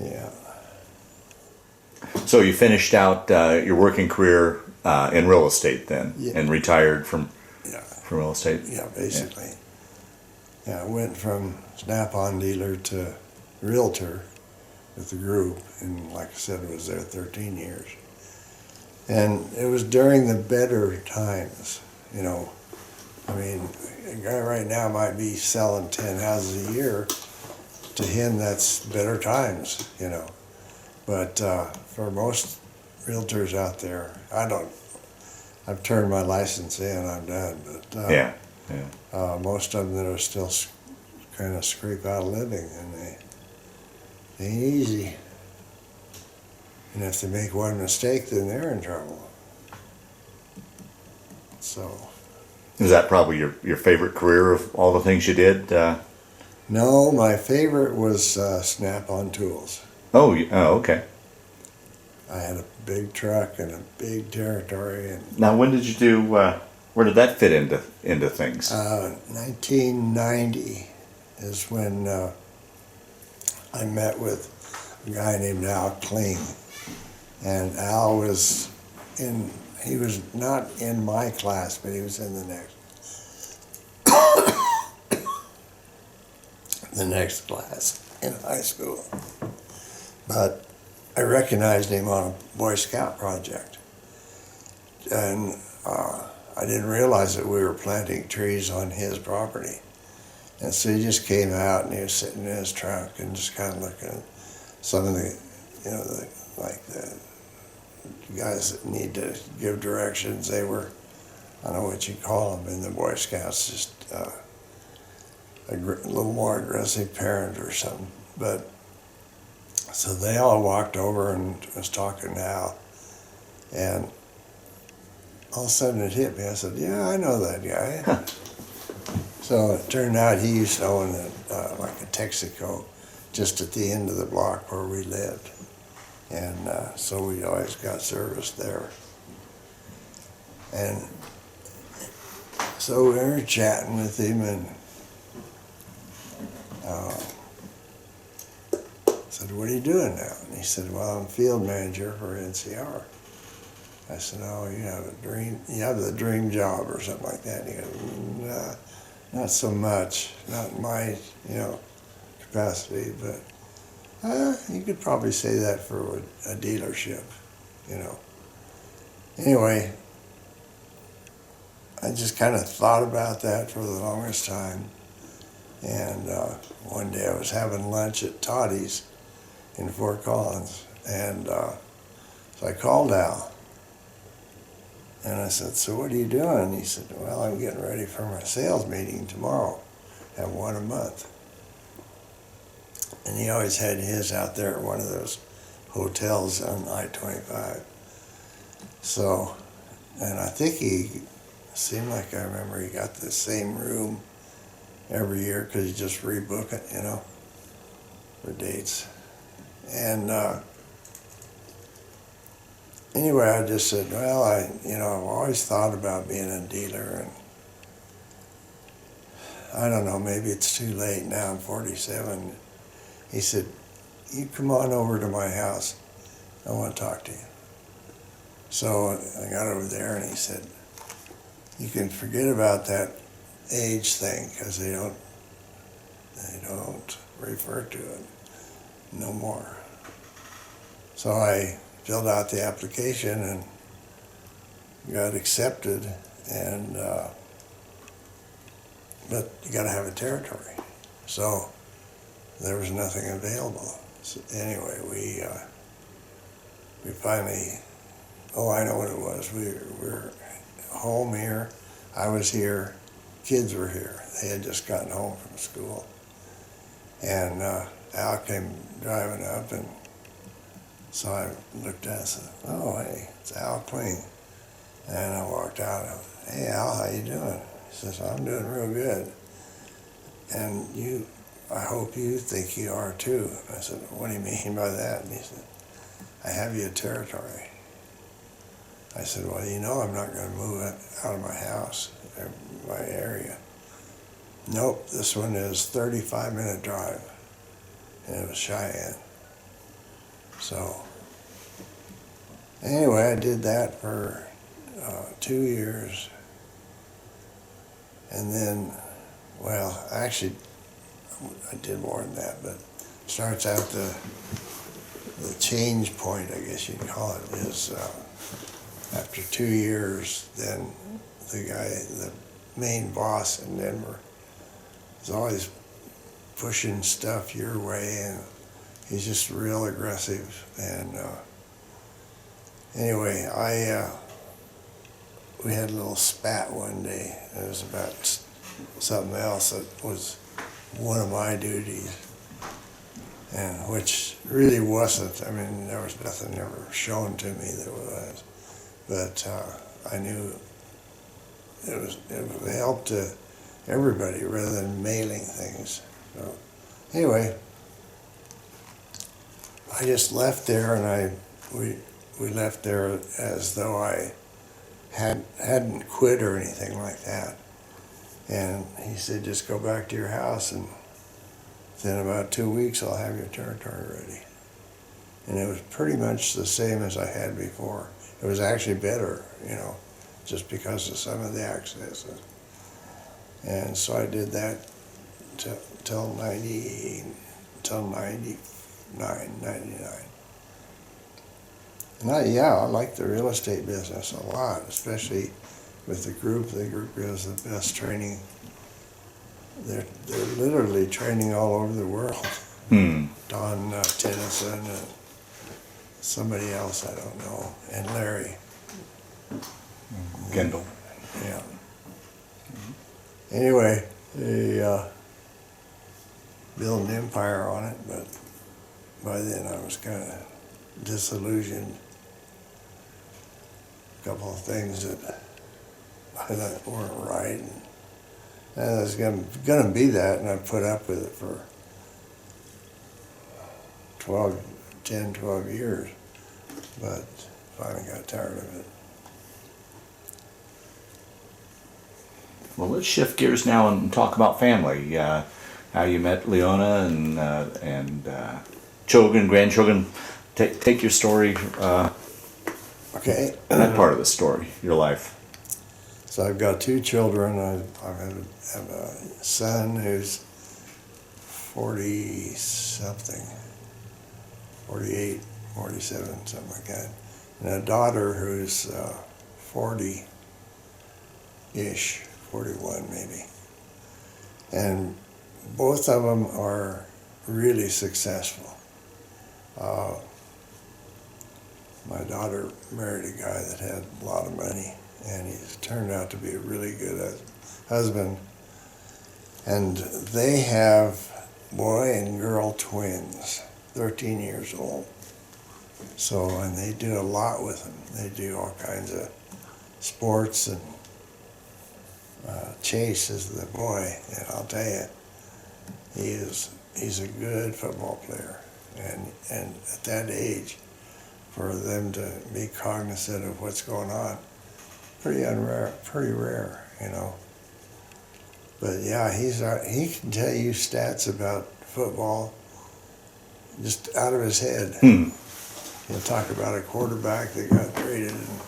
Yeah. So you finished out your working career in real estate then, Yeah. and retired from Yeah. real estate? Yeah, basically. Yeah, I went from Snap-on dealer to realtor with the group, and like I said, I was there 13 years. And it was during the better times, you know. I mean, a guy right now might be selling 10 houses a year. To him, that's better times, you know. But for most realtors out there, I've turned my license in, I'm done. But most of them that are still kind of scrape out a living, and they ain't easy. And if they make one mistake, then they're in trouble. So. Is that probably your favorite career of all the things you did? No, my favorite was Snap-on tools. Oh, okay. I had a big truck and a big territory. And Now, when did you do? Where did that fit into things? 1990 is when I met with a guy named Al Kling. And Al was he was not in my class, but he was in the next class in high school. But I recognized him on a Boy Scout project. And I didn't realize that we were planting trees on his property. And so he just came out and he was sitting in his trunk and just kind of looking at some of the, you know, the guys that need to give directions. They were, I don't know what you call them in the Boy Scouts, just a little more aggressive parent or something. But so they all walked over and was talking to Al, and all of a sudden it hit me. I said, "Yeah, I know that guy." So it turned out he used to own like a Texaco just at the end of the block where we lived. And so we always got service there. And so we were chatting with him, and said, "What are you doing now?" And he said, "Well, I'm field manager for NCR." I said, "Oh, you have the dream job or something like that." And he goes, "Nah, not so much, not in my, capacity, but you could probably say that for a dealership, Anyway, I just kind of thought about that for the longest time. And one day I was having lunch at Toddy's in Fort Collins. And so I called Al. And I said, "So what are you doing?" And he said, "Well, I'm getting ready for my sales meeting tomorrow. Have one a month." And he always had his out there at one of those hotels on I-25. So, and I think he seemed like I remember he got the same room every year because he just rebook it, for dates. And anyway, I just said, "Well, I've always thought about being a dealer, and I don't know, maybe it's too late now. I'm 47. He said, "You come on over to my house. I want to talk to you." So I got over there, and he said, "You can forget about that age thing because they don't refer to it no more. So I filled out the application and got accepted, and but you got to have a territory. So there was nothing available. So anyway, we finally, oh, I know what it was. We were home here. I was here. Kids were here. They had just gotten home from school. And Al came driving up, and so I looked at it and said, oh, hey, it's Al Queen. And I walked out and I said, hey, Al, how you doing? He says, I'm doing real good. And I hope you think you are too. I said, what do you mean by that? And he said, I have you a territory. I said, well, you know I'm not going to move out of my house, my area. Nope, this one is 35-minute drive. And it was Cheyenne. So, anyway, I did that for 2 years. And then, well, actually, I did more than that, but starts out the change point, I guess you'd call it, is after 2 years, then the main boss in Denver is always pushing stuff your way, and he's just real aggressive. And anyway, we had a little spat one day. It was about something else that was one of my duties, and which really wasn't. I mean, there was nothing ever shown to me that was, but I knew it would help to everybody rather than mailing things. So anyway, I just left there, and we left there as though I hadn't quit or anything like that. And he said, just go back to your house, and within about 2 weeks I'll have your territory ready. And it was pretty much the same as I had before. It was actually better, just because of some of the accesses. And so I did that till 99. And I like the real estate business a lot, especially with the group. The group gives the best training. They're literally training all over the world. Don Tennyson and somebody else I don't know, and Larry Kendall. Yeah. Anyway, they built an empire on it, but by then I was kind of disillusioned. A couple of things that I thought weren't right, and it was going to be that, and I put up with it for 10, 12 years, but finally got tired of it. Well, let's shift gears now and talk about family. How you met Leona and children, grandchildren. Take your story. Okay. That part of the story, your life. So I've got 2 children. I have a son who's 40-something, 48, 47, something like that, and a daughter who's 40-ish, 41 maybe. And both of them are really successful. My daughter married a guy that had a lot of money, and he's turned out to be a really good husband. And they have boy and girl twins, 13 years old. So, and they do a lot with them. They do all kinds of sports, and Chase is the boy, and I'll tell you, he's a good football player. And at that age, for them to be cognizant of what's going on, pretty rare, But yeah, he can tell you stats about football just out of his head. He'll talk about a quarterback that got traded, and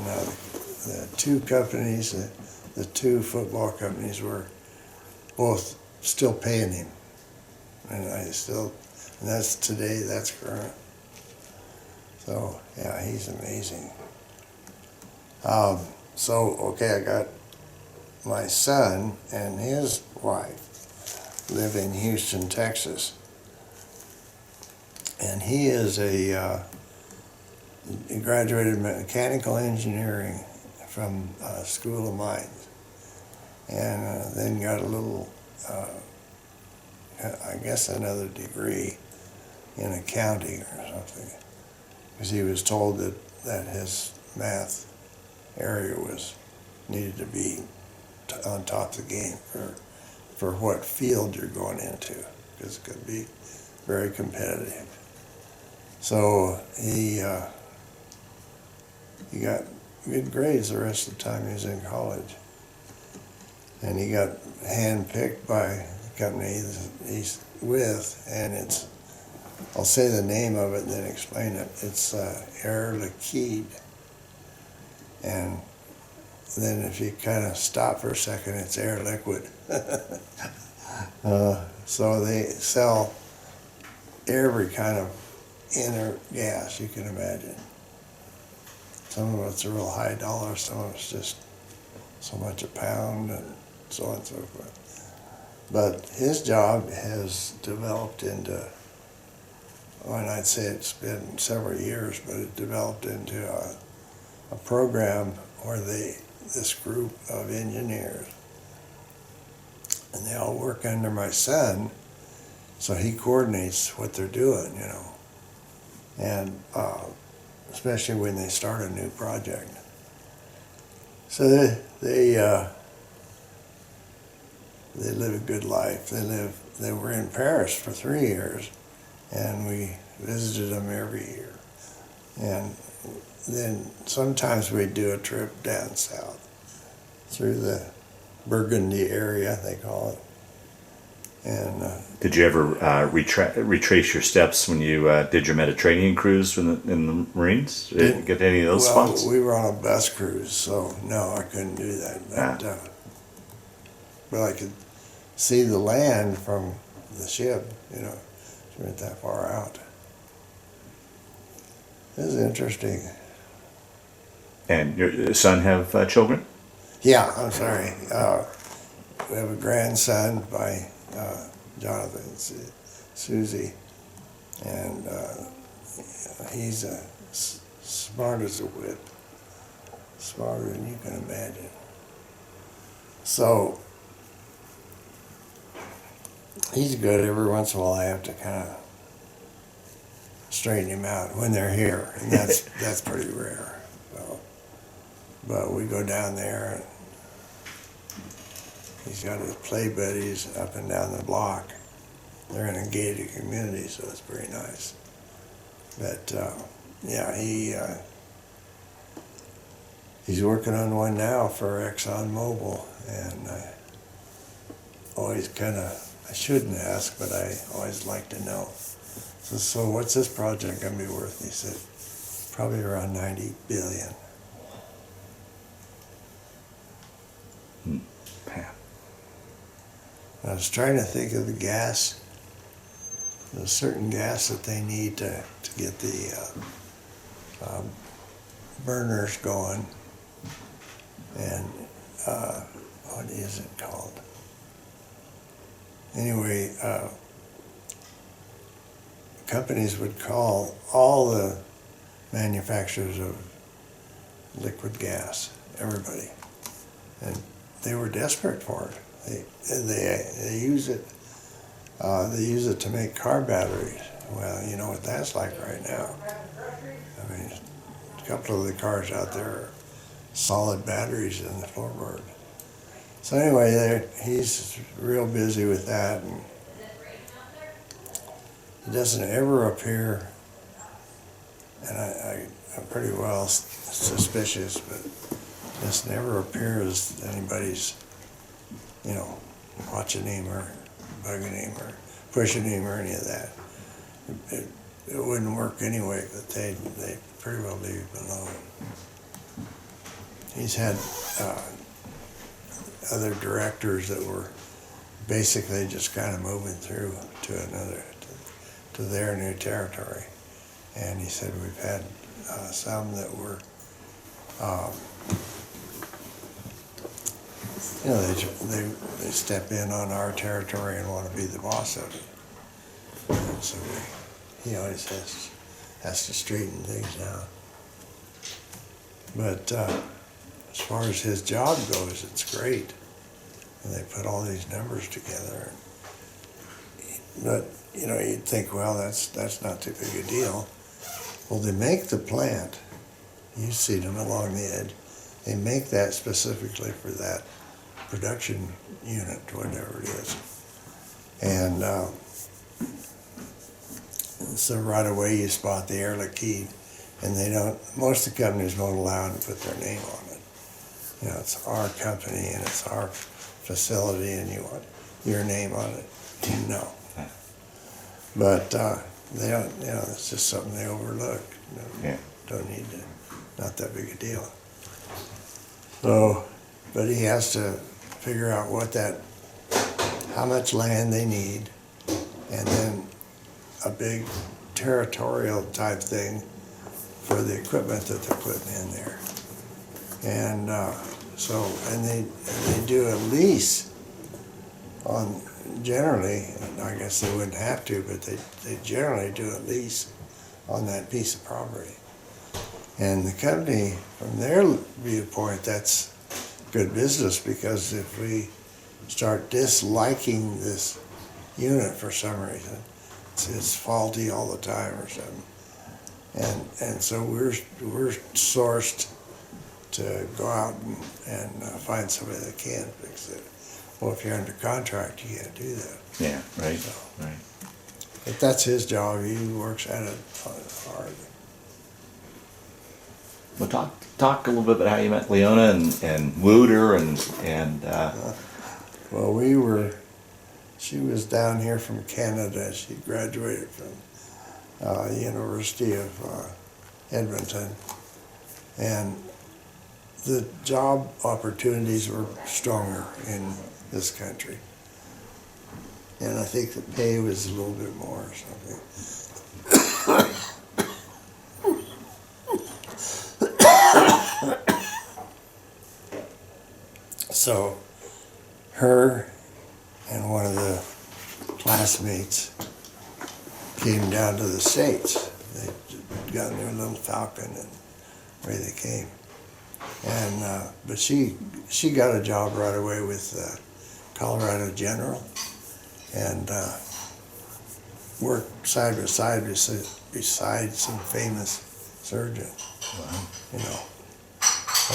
the 2 companies, the 2 football companies were both still paying him. and that's today, that's current. So, yeah, he's amazing. Okay, I got my son and his wife live in Houston, Texas. And he is he graduated mechanical engineering from School of Mines, and then got a little, I guess another degree in accounting or something, because he was told that his math area needed to be on top of the game for what field you're going into, because it could be very competitive. So he got good grades the rest of the time he was in college, and he got handpicked by the company he's with, and I'll say the name of it and then explain it. It's Air Liquide. And then if you kind of stop for a second, it's Air Liquid. So they sell every kind of inert gas you can imagine. Some of it's a real high dollar, some of it's just so much a pound, and so on and so forth. But his job has developed into, and I'd say it's been several years, but it developed into a program where this group of engineers, and they all work under my son, so he coordinates what they're doing, and especially when they start a new project. So they live a good life. They were in Paris for 3 years, and we visited them every year. And then sometimes we'd do a trip down south through the Burgundy area, they call it. And did you ever retrace your steps when you did your Mediterranean cruise in the Marines? Did you get any of those spots? We were on a bus cruise, so no, I couldn't do that. But I could see the land from the ship, it went that far out. It was interesting. And your son have children? Yeah, I'm sorry. We have a grandson by Jonathan, Susie, and he's smart as a whip, smarter than you can imagine. So he's good. Every once in a while I have to kind of straighten him out when they're here, and that's pretty rare. So, but we go down there, and he's got his play buddies up and down the block. They're in a gated community, so it's pretty nice. But yeah, he's working on one now for ExxonMobil, and I shouldn't ask, but I always like to know. So what's this project gonna be worth? He said, probably around 90 billion. I was trying to think of the gas. There's a certain gas that they need to get the burners going. And what is it called? Anyway, companies would call all the manufacturers of liquid gas, everybody, and they were desperate for it. They use it. They use it to make car batteries. Well, you know what that's like right now. I mean, a couple of the cars out there are solid batteries in the floorboard. So anyway, he's real busy with that, and it doesn't ever appear. And I'm pretty well suspicious, but it just never appears anybody's, watching him or bugging him or pushing him or any of that. It wouldn't work anyway, but they pretty well leave him alone. He's had other directors that were basically just kind of moving through to their new territory. And he said we've had some that were, you know, they step in on our territory and want to be the boss of it. And so he always has to straighten things out. But as far as his job goes, it's great. And they put all these numbers together. But, you know, you'd think, well, that's not too big a deal. Well, they make the plant. You've seen them along the edge. They make that specifically for that production unit, whatever it is. And so right away you spot the Air Liquide, and they don't, most of the companies won't allow them to put their name on it. You know, it's our company and it's our facility and you want your name on it. No. But they don't, you know, it's just something they overlook. Yeah. Don't need to, not that big a deal. So, but he has to figure out how much land they need, and then a big territorial type thing for the equipment that they're putting in there. And and they do a lease on, generally, I guess they wouldn't have to, but they generally do a lease on that piece of property. And the company, from their viewpoint, that's good business, because if we start disliking this unit for some reason, it's faulty all the time or something. And so we're sourced to go out and find somebody that can fix it. Well, if you're under contract, you can't do that. Yeah, right, So, right. but that's his job. He works at it hard. Well, talk a little bit about how you met Leona and wooed her and Well, she was down here from Canada. She graduated from the University of Edmonton. And the job opportunities were stronger in this country. And I think the pay was a little bit more or something. So her and one of the classmates came down to the States. They got in their little Falcon and away they came. And but she got a job right away with Colorado General, and worked side by side beside some famous surgeon. Wow. You know,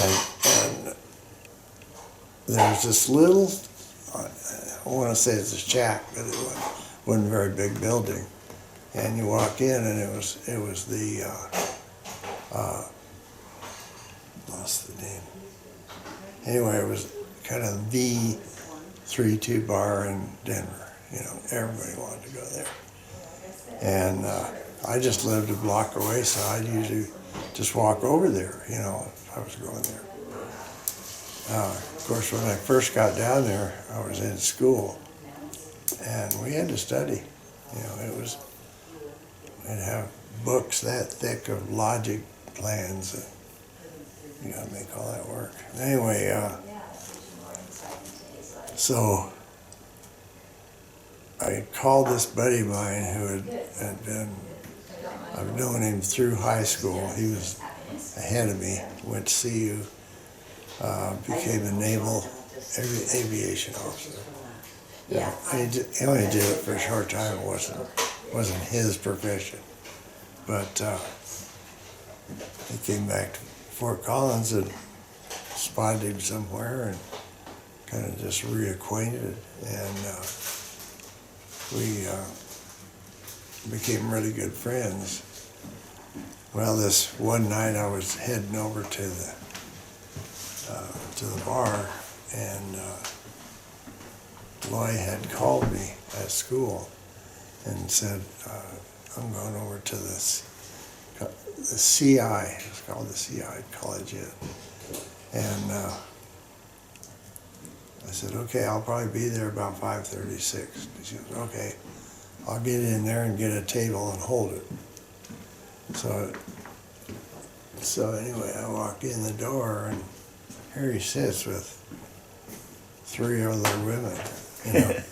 and there's this little, I want to say it's a shack, but it wasn't a very big building. And you walk in, and it was the lost the name. Anyway, it was kind of the 3-2 bar in Denver. You know, everybody wanted to go there. And I just lived a block away, so I'd usually just walk over there, you know, if I was going there. Of course, when I first got down there, I was in school, and we had to study. You know, we'd have books that thick of logic plans. And you gotta make all that work. Anyway, so I called this buddy of mine who had been, I've known him through high school. He was ahead of me, went to CU, became a naval aviation officer. Yeah. He only did it for a short time. It wasn't his profession. But he came back to Fort Collins and spotted him somewhere and kind of just reacquainted. And we became really good friends. Well, this one night I was heading over to the bar, and Loy had called me at school and said, I'm going over to the CI, it's called the CI College Inn. And I said, okay, I'll probably be there about 5:36. She goes, okay, I'll get in there and get a table and hold it. So anyway, I walk in the door, and here he sits with 3 other women, you know.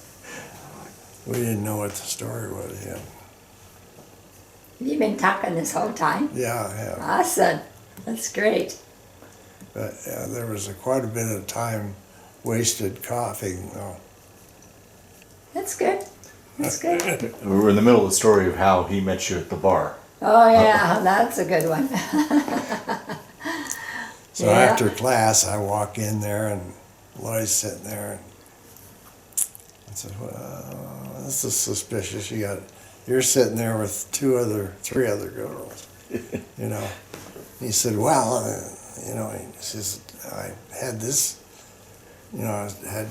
We didn't know what the story was yet. You've been talking this whole time? Yeah, I have. Awesome. That's great. But there was quite a bit of time wasted coughing, though. That's good. That's good. We were in the middle of the story of how he met you at the bar. Oh yeah, that's a good one. So Yeah. after class, I walk in there, and Lloyd's sitting there, and I said, well, this is suspicious. You're sitting there with 3 other girls, you know. He said, well, you know, he says, I had this, you know, I had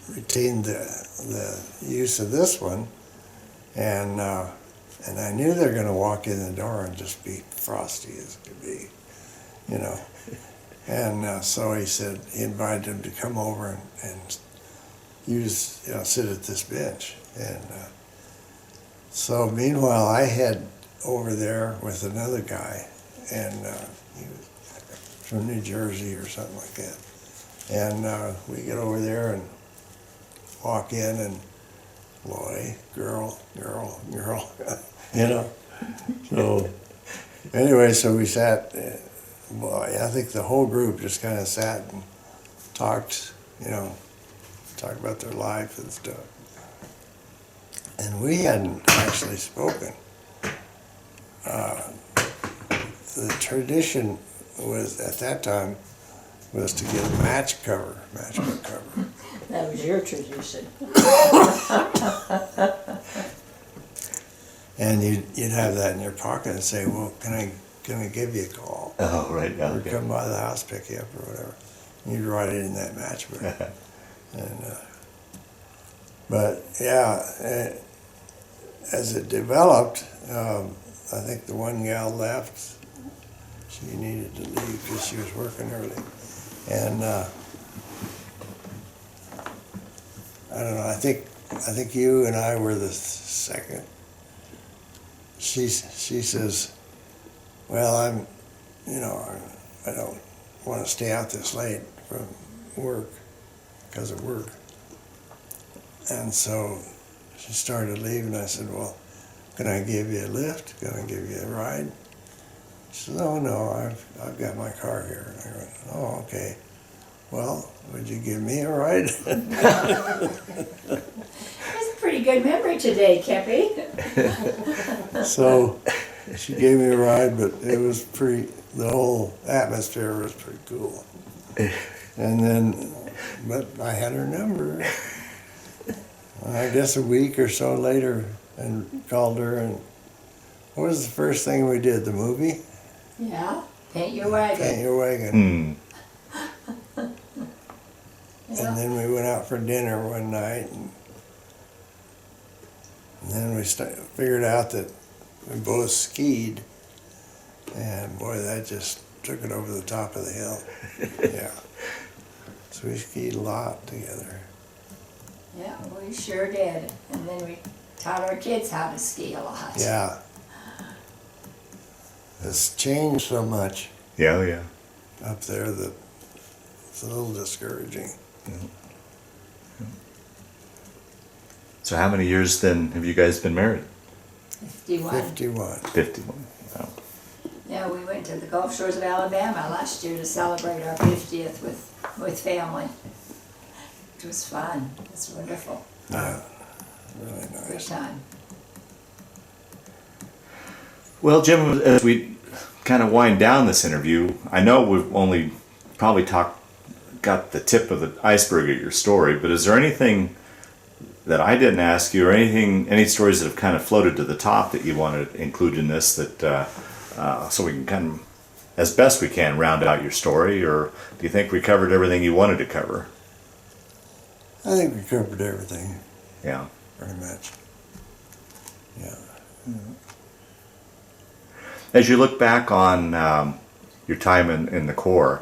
retained the use of this one, and I knew they were going to walk in the door and just be frosty as could be, you know. And so he said he invited him to come over and sit at this bench. And so meanwhile, I head over there with another guy, and he was from New Jersey or something like that. And we get over there and walk in, and boy, girl, you know. So anyway, so we sat. Boy, I think the whole group just kind of sat and talked, you know, talked about their life and stuff. And we hadn't actually spoken. The tradition was, at that time, was to get a matchbook cover. That was your tradition. And you'd have that in your pocket and say, well, can I give you a call? Oh, right. Yeah, Or okay. come by the house, pick you up, or whatever. And you'd write it in that matchbook. And but yeah, as it developed, I think the one gal left. She needed to leave because she was working early, and I don't know. I think you and I were the second. She says, well, I don't want to stay out this late from work because of work. And so she started leaving. I said, well, can I give you a lift? Can I give you a ride? She said, oh, no, I've got my car here. And I went, oh, okay. Well, would you give me a ride? That's a pretty good memory today, Keppy. So she gave me a ride, but it was the whole atmosphere was pretty cool. And then, but I had her number. I guess a week or so later, and called her, and what was the first thing we did? The movie? Yeah, Paint Your Wagon. Paint Your Wagon. Hmm. Yeah. And then we went out for dinner one night, and then we figured out that we both skied, and boy, that just took it over the top of the hill. Yeah. So we skied a lot together. Yeah, we sure did. And then we taught our kids how to ski a lot. Yeah. It's changed so much Yeah, yeah. up there that it's a little discouraging. So how many years then have you guys been married? 51. 51. 51. Wow. Yeah, we went to the Gulf Shores of Alabama last year to celebrate our 50th with family. It was fun. It was wonderful. Yeah. Really Good nice. time. Well, Jim, as we kind of wind down this interview, I know we've only probably got the tip of the iceberg of your story, but is there anything that I didn't ask you, or any stories that have kind of floated to the top that you want to include in this, that so we can kind of, as best we can, round out your story, or do you think we covered everything you wanted to cover? I think we covered everything, Yeah. pretty much. Yeah. As you look back on your time in the Corps,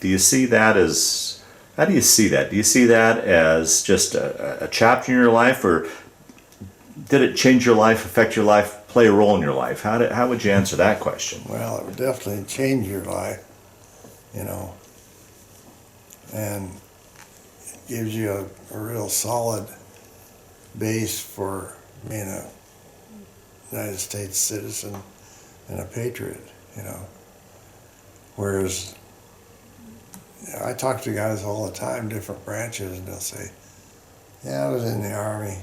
do you see that as How do you see that? Do you see that as just a chapter in your life, or did it change your life, affect your life, play a role in your life? How would you answer that question? Well, it would definitely change your life, you know, and it gives you a real solid base for being a United States citizen and a patriot, you know. Whereas I talk to guys all the time, different branches, and they'll say, yeah, I was in the Army.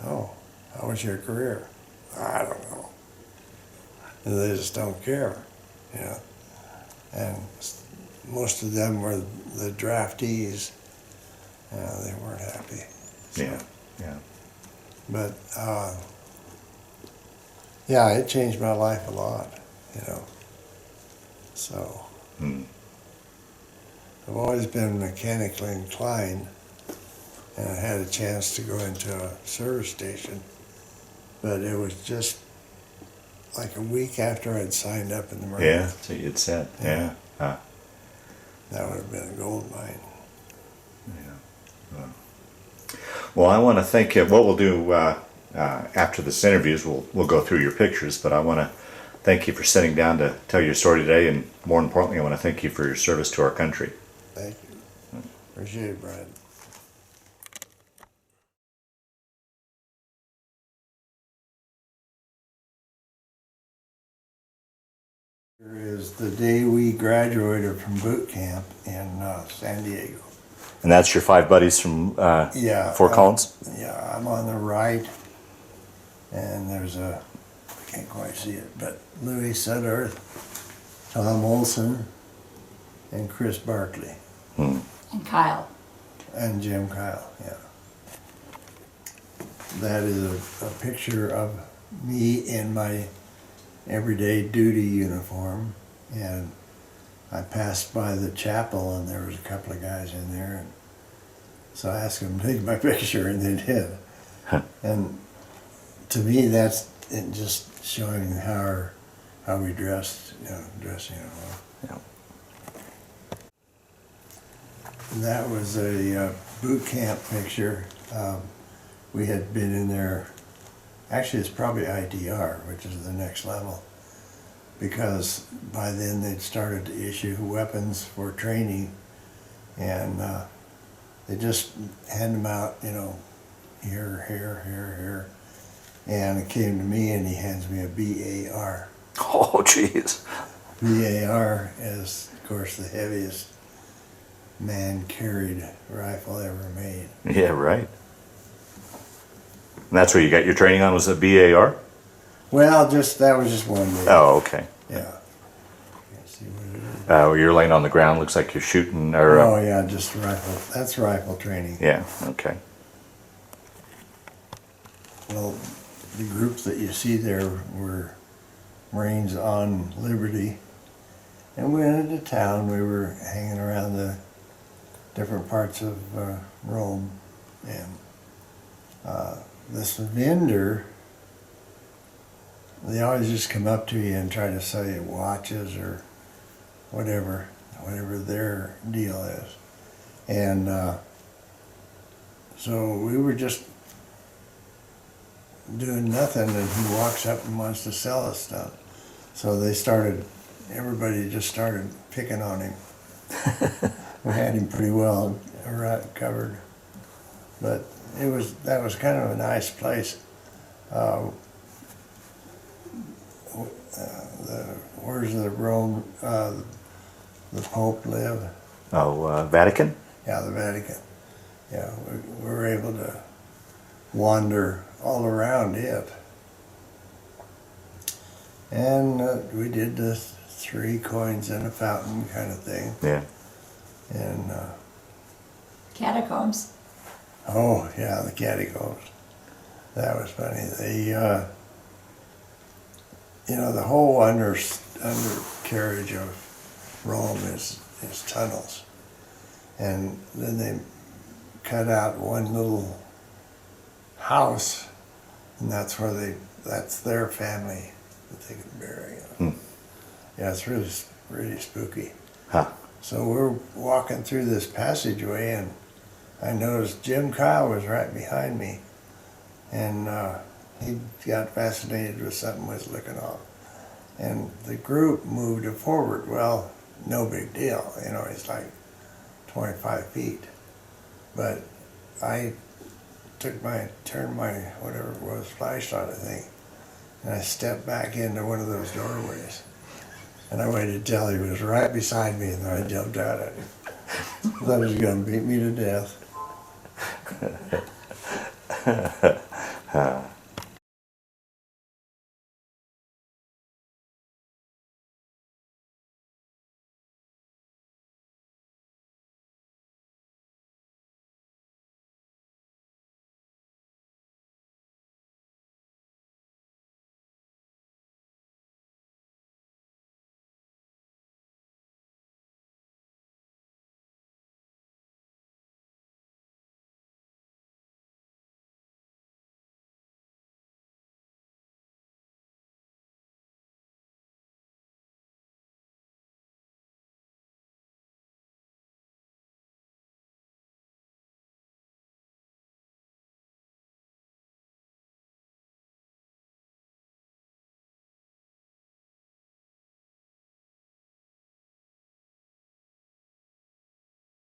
Oh, how was your career? I don't know. And they just don't care, you know. And most of them were the draftees. You know, they weren't happy. So, Yeah. but, yeah, it changed my life a lot, you know. So, I've always been mechanically inclined, and I had a chance to go into a service station, but it was just like a week after I'd signed up in the Marines. Yeah, so you'd said. Yeah. That would have been a gold mine. Well, I want to thank you. What we'll do after this interview is we'll go through your pictures, but I want to thank you for sitting down to tell your story today, and more importantly, I want to thank you for your service to our country. Thank you. Appreciate it, Brad. Here is the day we graduated from boot camp in San Diego. And that's your 5 buddies from Yeah. Fort Collins? Yeah, I'm on the right, and there's I can't quite see it, but Louis Sudworth, Tom Olson, and Chris Barkley, And Kyle. and Jim Kyle, yeah. That is a picture of me in my everyday duty uniform, and I passed by the chapel and there was a couple of guys in there, and so I asked them to take my picture, and they did. And to me, that's it, just showing how we dressed, you know, dressing uniform. And that was a boot camp picture. We had been in there. Actually, it's probably IDR, which is the next level, because by then they'd started to issue weapons for training, and they just hand them out, you know, here, and it came to me, and he hands me a BAR. Oh, jeez. BAR is, of course, the heaviest man-carried rifle ever made. Yeah, right. And that's where you got your training on, was a BAR? Well, that was just one day. Oh, okay. Yeah. Can't see what it is. Where you're laying on the ground, looks like you're shooting, or... Oh yeah, just rifle. That's rifle training. Yeah, okay. Well, the groups that you see there were Marines on liberty, and we went into town. We were hanging around the different parts of Rome, and this vendor, they always just come up to you and try to sell you watches or whatever their deal is. And so we were just doing nothing, and he walks up and wants to sell us stuff. So everybody just started picking on him. We had him pretty well covered. But that was kind of a nice place. Where's the Rome, the Pope live? Oh, Vatican? Yeah, the Vatican. Yeah, we were able to wander all around it. And we did the 3 coins in a fountain kind of thing. Yeah. And, Catacombs. oh yeah, the catacombs. That was funny. The whole undercarriage of Rome is tunnels. And then they cut out one little house, and that's their family that they can bury. Hmm. Yeah, it's really spooky. Huh. So we're walking through this passageway, and I noticed Jim Kyle was right behind me, and he got fascinated with something was looking off. And the group moved it forward. Well, no big deal, you know, it's like 25 feet. But I turned my, whatever it was, flashlight, I think, and I stepped back into one of those doorways. And I waited till he was right beside me, and then I jumped out at him. Thought he was going to beat me to death.